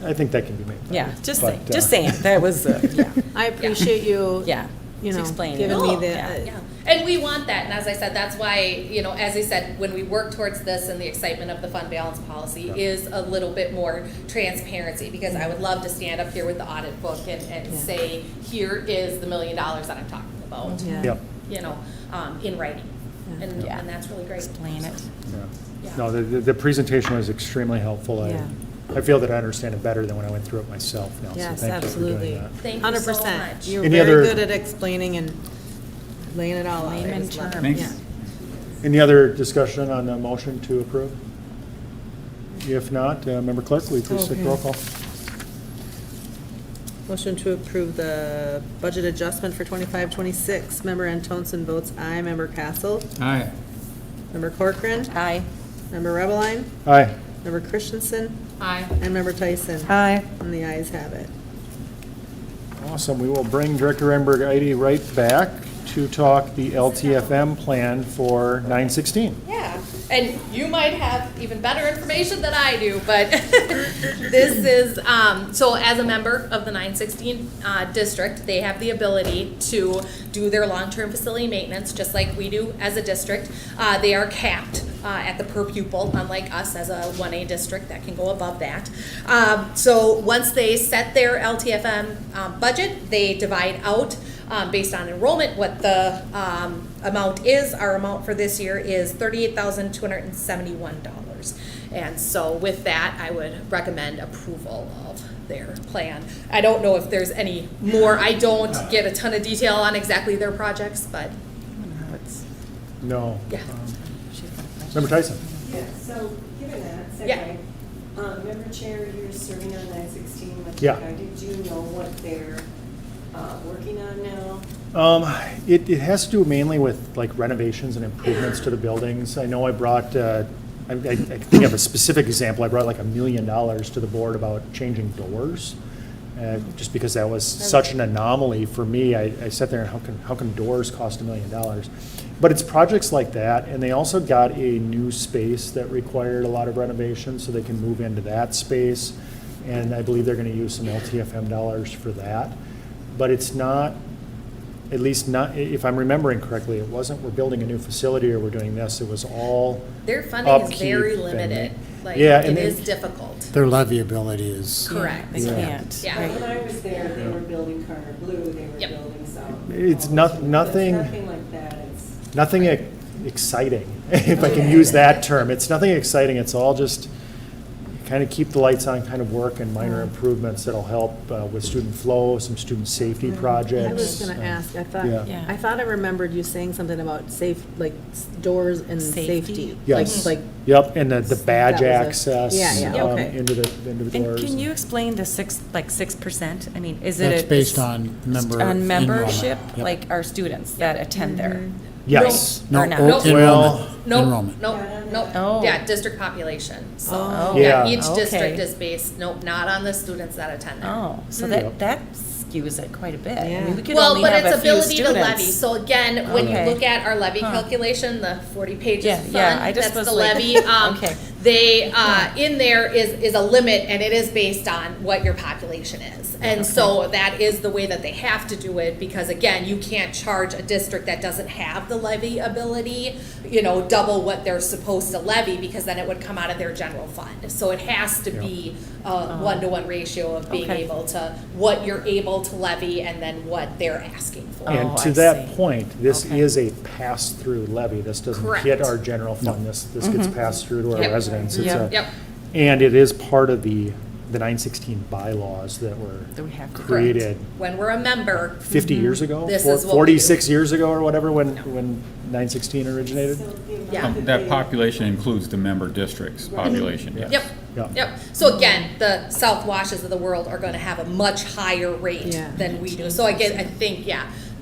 I think that can be made. better. Yeah, just But, saying, just saying, that was, yeah, I appreciate you, yeah. you know, Explain it. giving me No, the, yeah. And we want that, and as I said, that's why, as I said, when we work towards this and the excitement of the fund balance policy Yeah. is a little bit more transparency, because I would love to stand up here with the audit book and Yeah. say, here is the $1 million that I'm talking about, yeah. Yep. in writing. And, Yeah. and that's really great. Explain it. Yeah. Yeah. No, the presentation was extremely helpful. Yeah. I feel that I understand it better than when I went through it myself now, so Yes, thank you for doing absolutely. that. Thank you so 100%. much. You're Any very other- good at explaining and laying it all out. I Layman just love it. terms. Thanks. Yeah. Any other discussion on the motion to approve? If not, Member Clerk, will you please take the roll call? Motion to approve the budget adjustment for 25-26. Member Antonsen votes aye. Member Castle. Aye. Member Corcoran. Aye. Member Rebbeline. Aye. Member Christensen. Aye. And Member Tyson. Aye. And the ayes have it. Awesome. We will bring Director Enberg-Eide right back to talk the LTFM plan for 916. Yeah, and you might have even better information than I do, but this is, so as a member of the 916 district, they have the ability to do their long-term facility maintenance, just like we do as a district. They are capped at the per pupil, unlike us as a 1A district that can go above that. So once they set their LTFM budget, they divide out based on enrollment, what the amount is. Our amount for this year is $38,271. And so with that, I would recommend approval of their plan. I don't know if there's any more. I don't get a ton of detail on exactly their projects, but No. yeah. Member Tyson? Yeah, so given that Yeah. segue, Member Chair, you're serving on 916 with Yeah. Did you know what they're working on now? It has to do mainly with like renovations and improvements to the buildings. I know I brought, I think of a specific example, I brought like $1 million to the board about changing doors. Just because that was such an anomaly for me, I sat there and how can doors cost $1 million? But it's projects like that, and they also got a new space that required a lot of renovation, so they can move into that space. And I believe they're gonna use some LTFM dollars for that. But it's not, at least not, if I'm remembering correctly, it wasn't we're building a new facility or we're doing this, it was all Their funding is upkeep very and- limited. Like, Yeah, it and is then- difficult. Their levy ability is. Correct. They can't. Yeah. When I was there, they were building Carter Blue, they were Yep. building some. It's nothing, Nothing like that, it's. nothing exciting, if I can use that term. It's nothing exciting, it's all just kind of keep the lights on kind of work and minor improvements that'll help with student flow, some student safety projects. I was gonna ask, Yeah. Yeah. I thought I remembered you saying something about safe, like doors and Safety? safety. Yes. Like, Yep, and the badge That was access. yeah, yeah, okay. Into the And doors. can you explain the 6%? I mean, is it? That's a- based on member On membership, enrollment. Yep. like our students that attend there? Yes. No, Or not? oh, enrollment. Nope, Enrollment. nope, nope. Oh. Yeah, district population. So, Oh. Yeah. each district Okay. is based, nope, not on the students that attend there. Oh, so Yep. that's skews it quite a bit. I Yeah. mean, we could Well, only but have it's a few ability to students. levy. So again, when you Okay. look at our levy Huh. calculation, the 40 pages Yeah, front, yeah, I just that's the was like- levy. Okay. They, in there is a limit, and it is based on what your population is. And so that is the way that they have to do it, because again, you can't charge a district that doesn't have the levy ability, double what they're supposed to levy, because then it would come out of their general fund. So it has to be a one-to-one ratio of being Okay. able to, what you're able to levy and then what they're asking for. And Oh, to I that see. point, this Okay. is a pass-through levy. This doesn't Correct. hit our general fund. This gets passed through to our Yep. residents. It's Yep. a- Yep. And it is part of the 916 bylaws that were That we have to. created When we're a member, 50 years ago, This is what we do. 46 years ago or whatever, when 916 originated. yeah. That population includes the member districts population, yes. Yep, Yeah. yep. So again, the South Washes of the world are gonna have a much higher rate Yeah. than we do. So again, I think,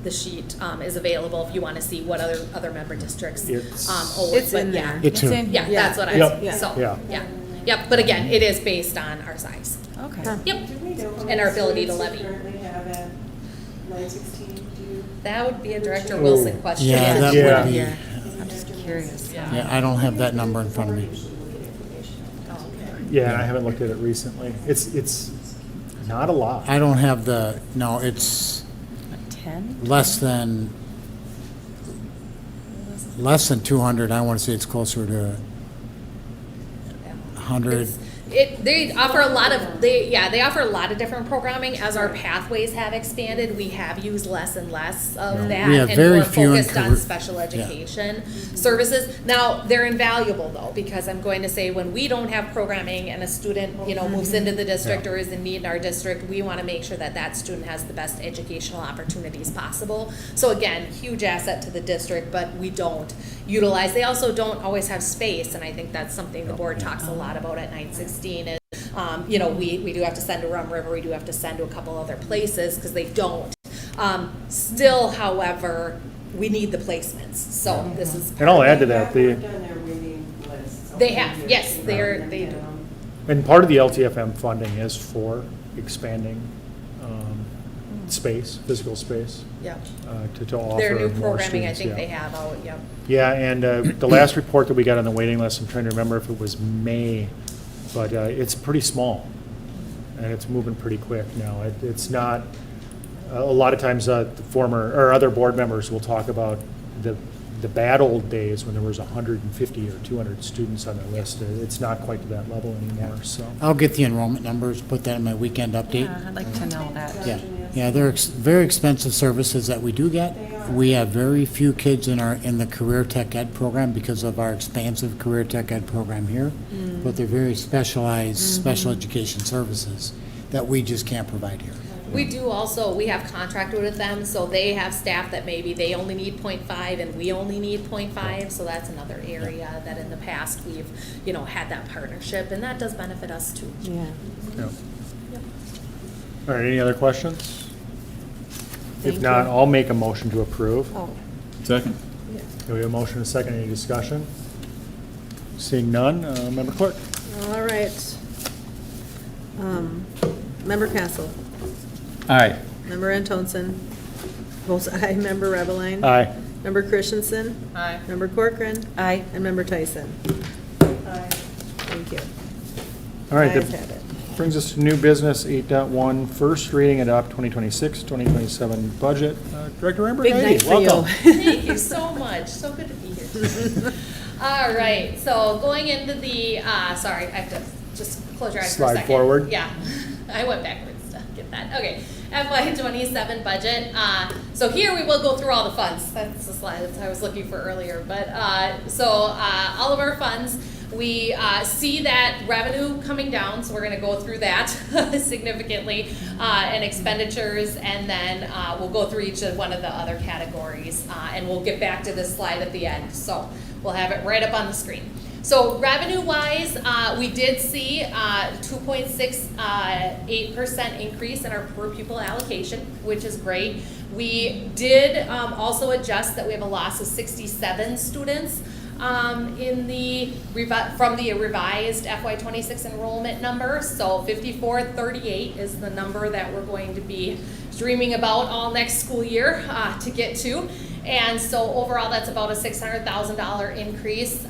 the sheet is available if you wanna see what other member districts It's- owe. It's But in yeah. there. It's It's a- in Yeah, here. that's what I, Yep. so, Yeah. Yep, but again, it is based on our size. Okay. Yep, and our ability to levy. That would be a Director Wilson question. Yeah, that Yeah. would be, Yeah. I'm just curious. yeah, I don't have that number in front of me. Yeah, and I haven't looked at it recently. It's not a lot. I don't have no, it's 10? less than 200. I want to say it's closer to 100. They offer a lot of they offer a lot of different programming. As our pathways have expanded, we have used less and less of that, We have and very more few in focused on career- special education services. Now they're invaluable though, because I'm going to say when we don't have programming and a student moves into the district or is in need in our district, we want to make sure that that student has the best educational opportunities possible. So again, huge asset to the district, but we don't utilize. They also don't always have space, and I think that's something the board talks a lot about at 916 is, we do have to send to Rum River, we do have to send to a couple other places because they don't. Still, however, we need the placements, so this is. And I'll add to that, They have, yes, they do. and part of the LTFM funding is for expanding space, physical space, Yep. to offer Their new more programming, I students, think yeah. they have out, yep. Yeah, and the last report that we got on the waiting list, I'm trying to remember if it was May, but it's pretty small, and it's moving pretty quick now. It's not, a lot of times the former, or other board members will talk about the bad old days when there was 150 or 200 students on their list. It's not quite to that level anymore, so. I'll get the enrollment numbers, put that in my weekend update. Yeah, I'd like to know that. Yeah, they're very expensive services that we do get. We have very few kids in the Career Tech Ed program because of our expansive Career Tech Ed program here. But they're very specialized special education services that we just can't provide here. We do also, we have contracted with them, so they have staff that maybe they only need 0.5 and we only need 0.5, so that's another area that in the past we've, had that partnership, and that does benefit us too. Yeah. Yeah. All right, any other questions? If Thank not, you. I'll make a motion to approve. Oh, Second? Do we have a motion and a second, any discussion? Seeing none, Member Clerk? all right. Member Castle, Aye. Member Antonsen, both aye, Member Rebeline. Aye. Member Christensen, Aye. Member Corcoran, Aye. and Member Tyson. Thank you. All right, Ayes that have it. brings us to new business, 8.1, first reading, adopt 2026, 2027 budget. Director Amber Big Heidi, night for you. welcome. Thank you so much. So good to be here. All right, so going into the, sorry, I have to just close your eyes for a Slide second. forward. Yeah, I went backwards to get that. Okay, FY '27 budget. So here we will go through all the funds. That's the slide that I was looking for earlier. But all of our funds, we see that revenue coming down, so we're going to go through that significantly, and expenditures, and then we'll go through each of one of the other categories, and we'll get back to this slide at the end. So we'll have it right up on the screen. So revenue-wise, we did see 2.68% increase in our per pupil allocation, which is great. We did also adjust that we have a loss of 67 students from the revised FY26 enrollment number. So 5438 is the number that we're going to be dreaming about all next school year to get to. And so overall, that's about a $600,000 increase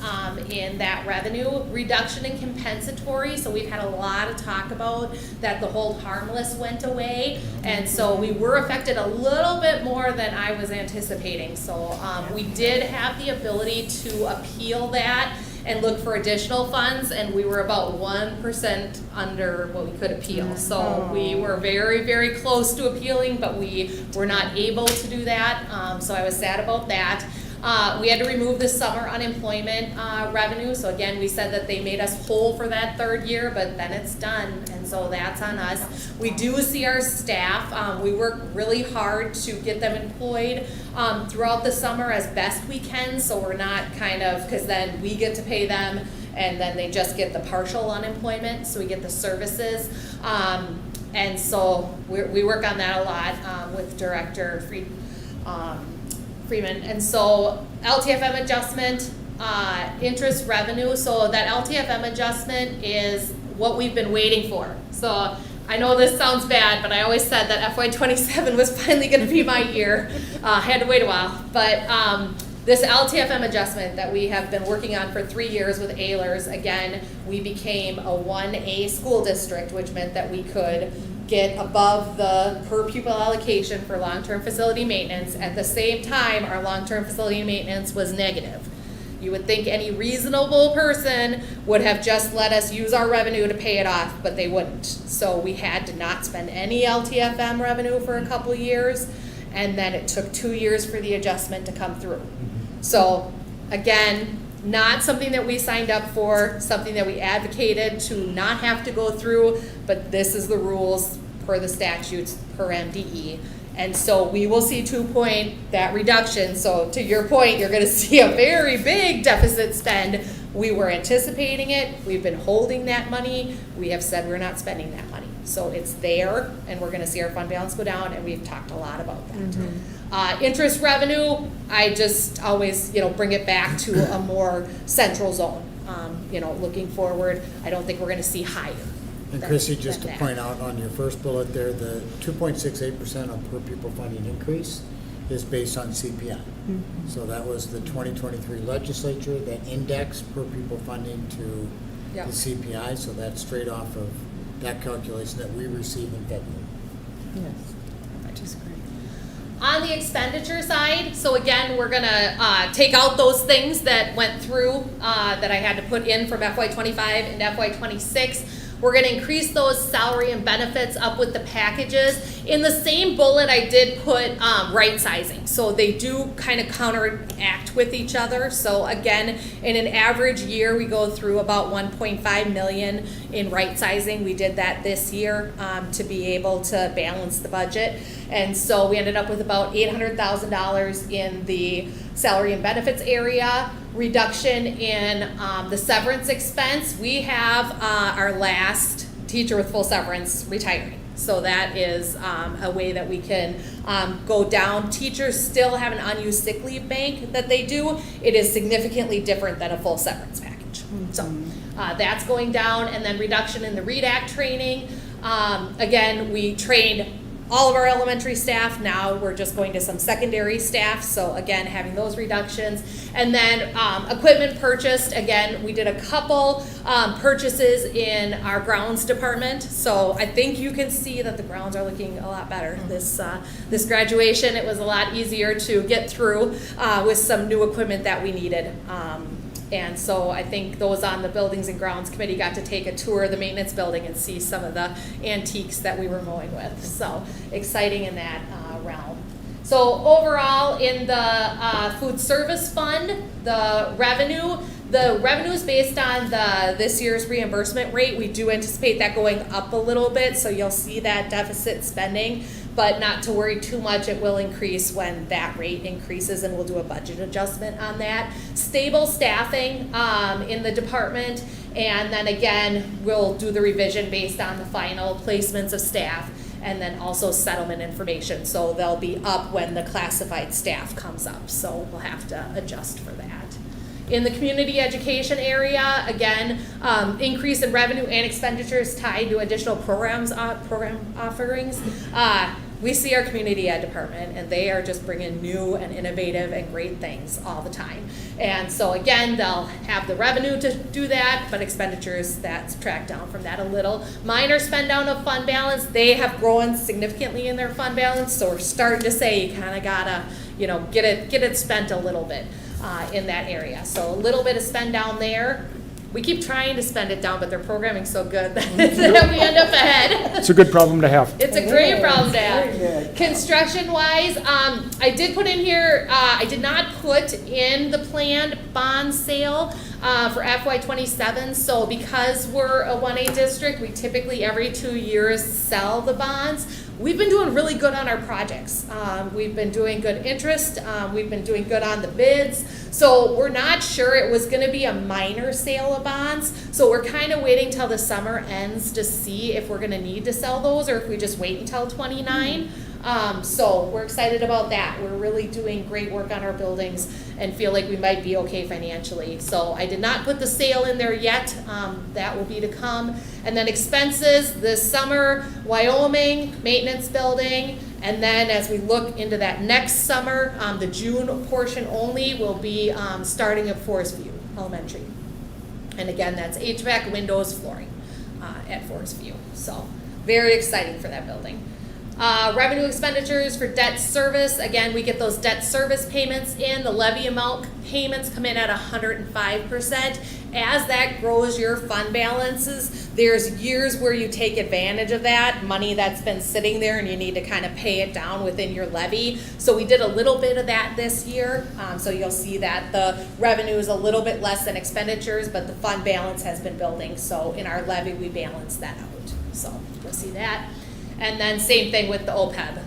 in that revenue. Reduction in compensatory, so we've had a lot of talk about that the hold harmless went away. And so we were affected a little bit more than I was anticipating. So we did have the ability to appeal that and look for additional funds, and we were about 1% under what we could appeal. So we were very, very close to appealing, but we were not able to do that. So I was sad about that. We had to remove the summer unemployment revenue. So again, we said that they made us whole for that third year, but then it's done, and so that's on us. We do see our staff. We work really hard to get them employed throughout the summer as best we can, so we're not because then we get to pay them, and then they just get the partial unemployment, so we get the services. And so we work on that a lot with Director Freeman. And so LTFM adjustment, interest revenue. So that LTFM adjustment is what we've been waiting for. So I know this sounds bad, but I always said that FY27 was finally going to be my year. Had to wait a while. But this LTFM adjustment that we have been working on for 3 years with Ehlers, again, we became a 1A school district, which meant that we could get above the per pupil allocation for long-term facility maintenance. At the same time, our long-term facility maintenance was negative. You would think any reasonable person would have just let us use our revenue to pay it off, but they wouldn't. So we had to not spend any LTFM revenue for a couple of years, and then it took 2 years for the adjustment to come through. So again, not something that we signed up for, something that we advocated to not have to go through, but this is the rules per the statutes per MDE. And so we will see 2-point that reduction. So to your point, you're going to see a very big deficit spend. We were anticipating it. We've been holding that money. We have said we're not spending that money. So it's there, and we're going to see our fund balance go down, and we've talked a lot about that. Interest revenue, I just always, bring it back to a more central zone. Looking forward, I don't think we're going to see higher. And Chrissy, just to point out on your first bullet there, the 2.68% of per pupil funding increase is based on CPI. So that was the 2023 legislature that indexed per pupil funding to the CPI. So that's straight off of that calculation that we receive in February. Yes, which is great. On the expenditure side, so again, we're gonna take out those things that went through that I had to put in from FY25 and FY26. We're gonna increase those salary and benefits up with the packages. In the same bullet, I did put right sizing. So they do kind of counteract with each other. So again, in an average year, we go through about 1.5 million in right sizing. We did that this year to be able to balance the budget. And so we ended up with about $800,000 in the salary and benefits area. Reduction in the severance expense. We have our last teacher with full severance retiring. So that is a way that we can go down. Teachers still have an unused sick leave bank that they do. It is significantly different than a full severance package. So that's going down. And then reduction in the READ Act training. Again, we trained all of our elementary staff. Now we're just going to some secondary staff. So again, having those reductions. And then equipment purchased. Again, we did a couple purchases in our grounds department. So I think you can see that the grounds are looking a lot better. This graduation, it was a lot easier to get through with some new equipment that we needed. And so I think those on the Buildings and Grounds Committee got to take a tour of the maintenance building and see some of the antiques that we were mowing with. So exciting in that realm. So overall, in the food service fund, the revenue is based on this year's reimbursement rate. We do anticipate that going up a little bit, so you'll see that deficit spending, but not to worry too much. It will increase when that rate increases, and we'll do a budget adjustment on that. Stable staffing in the department, and then again, we'll do the revision based on the final placements of staff, and then also settlement information. So they'll be up when the classified staff comes up, so we'll have to adjust for that. In the community education area, again, increase in revenue and expenditures tied to additional program offerings. We see our community ed department, and they are just bringing new and innovative and great things all the time. And so again, they'll have the revenue to do that, but expenditures that subtract down from that a little. Minor spend down of fund balance, they have grown significantly in their fund balance, so we're starting to say you kind of gotta, get it spent a little bit in that area. So a little bit of spend down there. We keep trying to spend it down, but their programming's so good that we end up ahead. It's a good problem to have. It's a great problem to Very have. good. Construction-wise, I did put in here, I did not put in the planned bond sale for FY27. So because we're a 1A district, we typically every 2 years sell the bonds. We've been doing really good on our projects. We've been doing good interest. We've been doing good on the bids. So we're not sure it was gonna be a minor sale of bonds. So we're kind of waiting till the summer ends to see if we're gonna need to sell those or if we just wait until 29. So we're excited about that. We're really doing great work on our buildings and feel like we might be okay financially. So I did not put the sale in there yet. That will be to come. And then expenses this summer, Wyoming, maintenance building. And then as we look into that next summer, the June portion only will be starting at Forest View Elementary. And again, that's HVAC, windows, flooring at Forest View. So very exciting for that building. Revenue expenditures for debt service, again, we get those debt service payments in. The levy amount payments come in at 105%. As that grows your fund balances, there's years where you take advantage of that, money that's been sitting there and you need to kind of pay it down within your levy. So we did a little bit of that this year. So you'll see that the revenue is a little bit less than expenditures, but the fund balance has been building. So in our levy, we balance that out. So you'll see that. And then same thing with the OPEB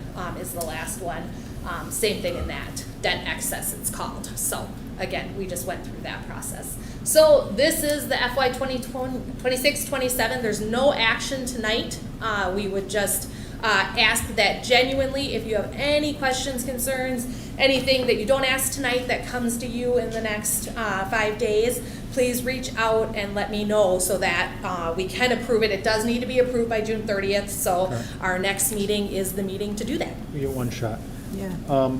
is the last one. Same thing in that, debt excess it's called. So again, we just went through that process. So this is the FY 26-27. There's no action tonight. We would just ask that genuinely, if you have any questions, concerns, anything that you don't ask tonight that comes to you in the next 5 days, please reach out and let me know so that we can approve it. It does need to be approved by June 30th, so Okay. our next meeting is the meeting to do that. We get one shot. Yeah.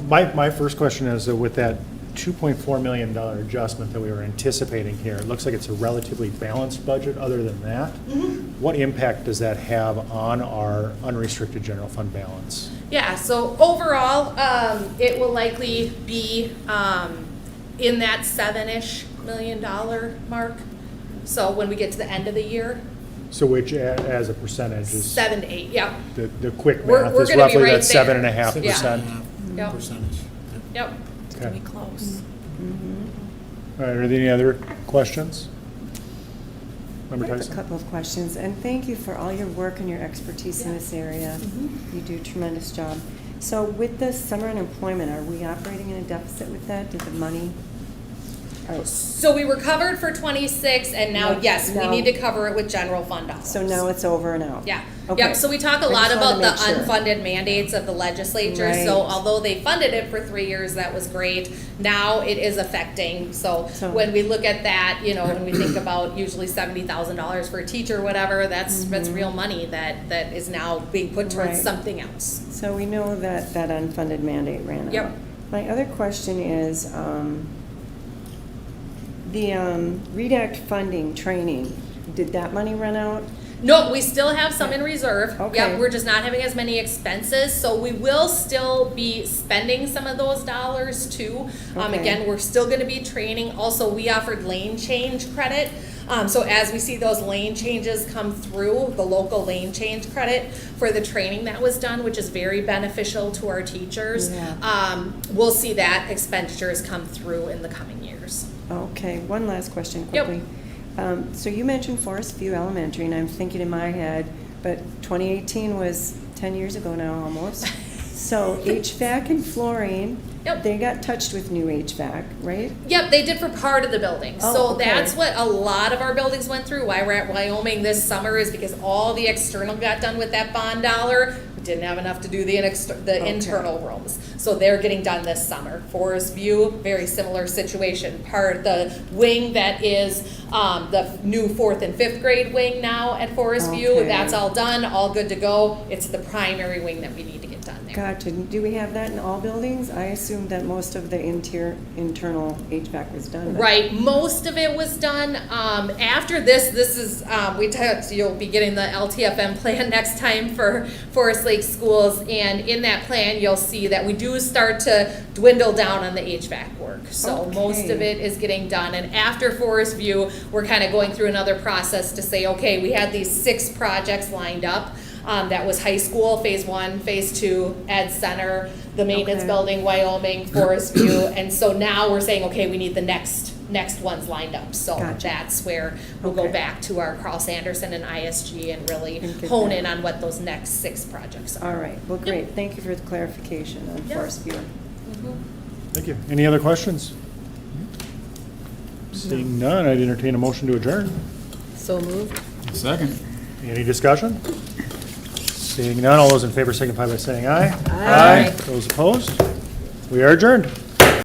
My first question is with that $2.4 million adjustment that we were anticipating here, it looks like it's a relatively balanced budget other than that. What impact does that have on our unrestricted general fund balance? Yeah, so overall, it will likely be in that $7-ish million mark. So when we get to the end of the year, So which as a percentage is, 7 to 8, yeah. the quick We're- math we're is gonna be roughly right that there. 7.5%. Yep. Percentage. Yep. Okay. Close. All right, are there any other questions? I Member have a Tyson? couple of questions, and thank you for all your work and your expertise in this area. You do a tremendous job. So with the summer unemployment, are we operating in a deficit with that? Did the money? So we were covered for 26, and now, No, yes, we no. need to cover it with general fund dollars. So now it's over and out? Yeah. Okay. Yep, so we talk a I lot just wanna about the make sure. unfunded mandates of the legislature. So Right. although they funded it for 3 years, that was great. Now it is affecting. So So- when we look at that, when we think about usually $70,000 for a teacher or whatever, that's real money that is now being put towards Right. something else. So we know that that unfunded mandate ran out. Yep. My other question is, the REDACT funding training, did that money run out? No, we still have some in reserve. Okay. Yep, we're just not having as many expenses, so we will still be spending some of those dollars too. Okay. Again, we're still gonna be training. Also, we offered lane change credit. So as we see those lane changes come through, the local lane change credit for the training that was done, which is very beneficial to our teachers, Yeah. we'll see that expenditures come through in the coming years. Okay, one last question Yep. quickly. So you mentioned Forest View Elementary, and I'm thinking in my head, but 2018 was 10 years ago now almost. So HVAC and flooring, Yep. they got touched with new HVAC, right? Yep, they did for part of the building. Oh, So okay. that's what a lot of our buildings went through. Why we're at Wyoming this summer is because all the external got done with that bond dollar. We didn't have enough to do the internal rooms. So they're getting done this summer. Forest View, very similar situation. The wing that is the new 4th and 5th grade wing now at Forest View, Okay. that's all done, all good to go. It's the primary wing that we need to get done there. Gotcha. Do we have that in all buildings? I assumed that most of the internal HVAC was done. but- Right, most of it was done. After this is, you'll be getting the LTFM plan next time for Forest Lake Schools. And in that plan, you'll see that we do start to dwindle down on the HVAC work. So most of Okay. it is getting done. And after Forest View, we're kind of going through another process to say, okay, we had these 6 projects lined up. That was high school, phase 1, phase 2, Ed Center, the maintenance Okay. building, Wyoming, Forest View. And so now we're saying, okay, we need the next ones lined up. So Gotcha. that's where we'll go Okay. back to our Carl Sanderson and ISG and really And get hone that. in on what those next 6 projects are. All right, well, great. Thank you for the clarification on Yep. Forest View. Thank you. Any other questions? Seeing none, I'd entertain a motion to adjourn. So moved. Second. Any discussion? Seeing none, all those in favor signify by saying aye. Aye. Those opposed? We are adjourned.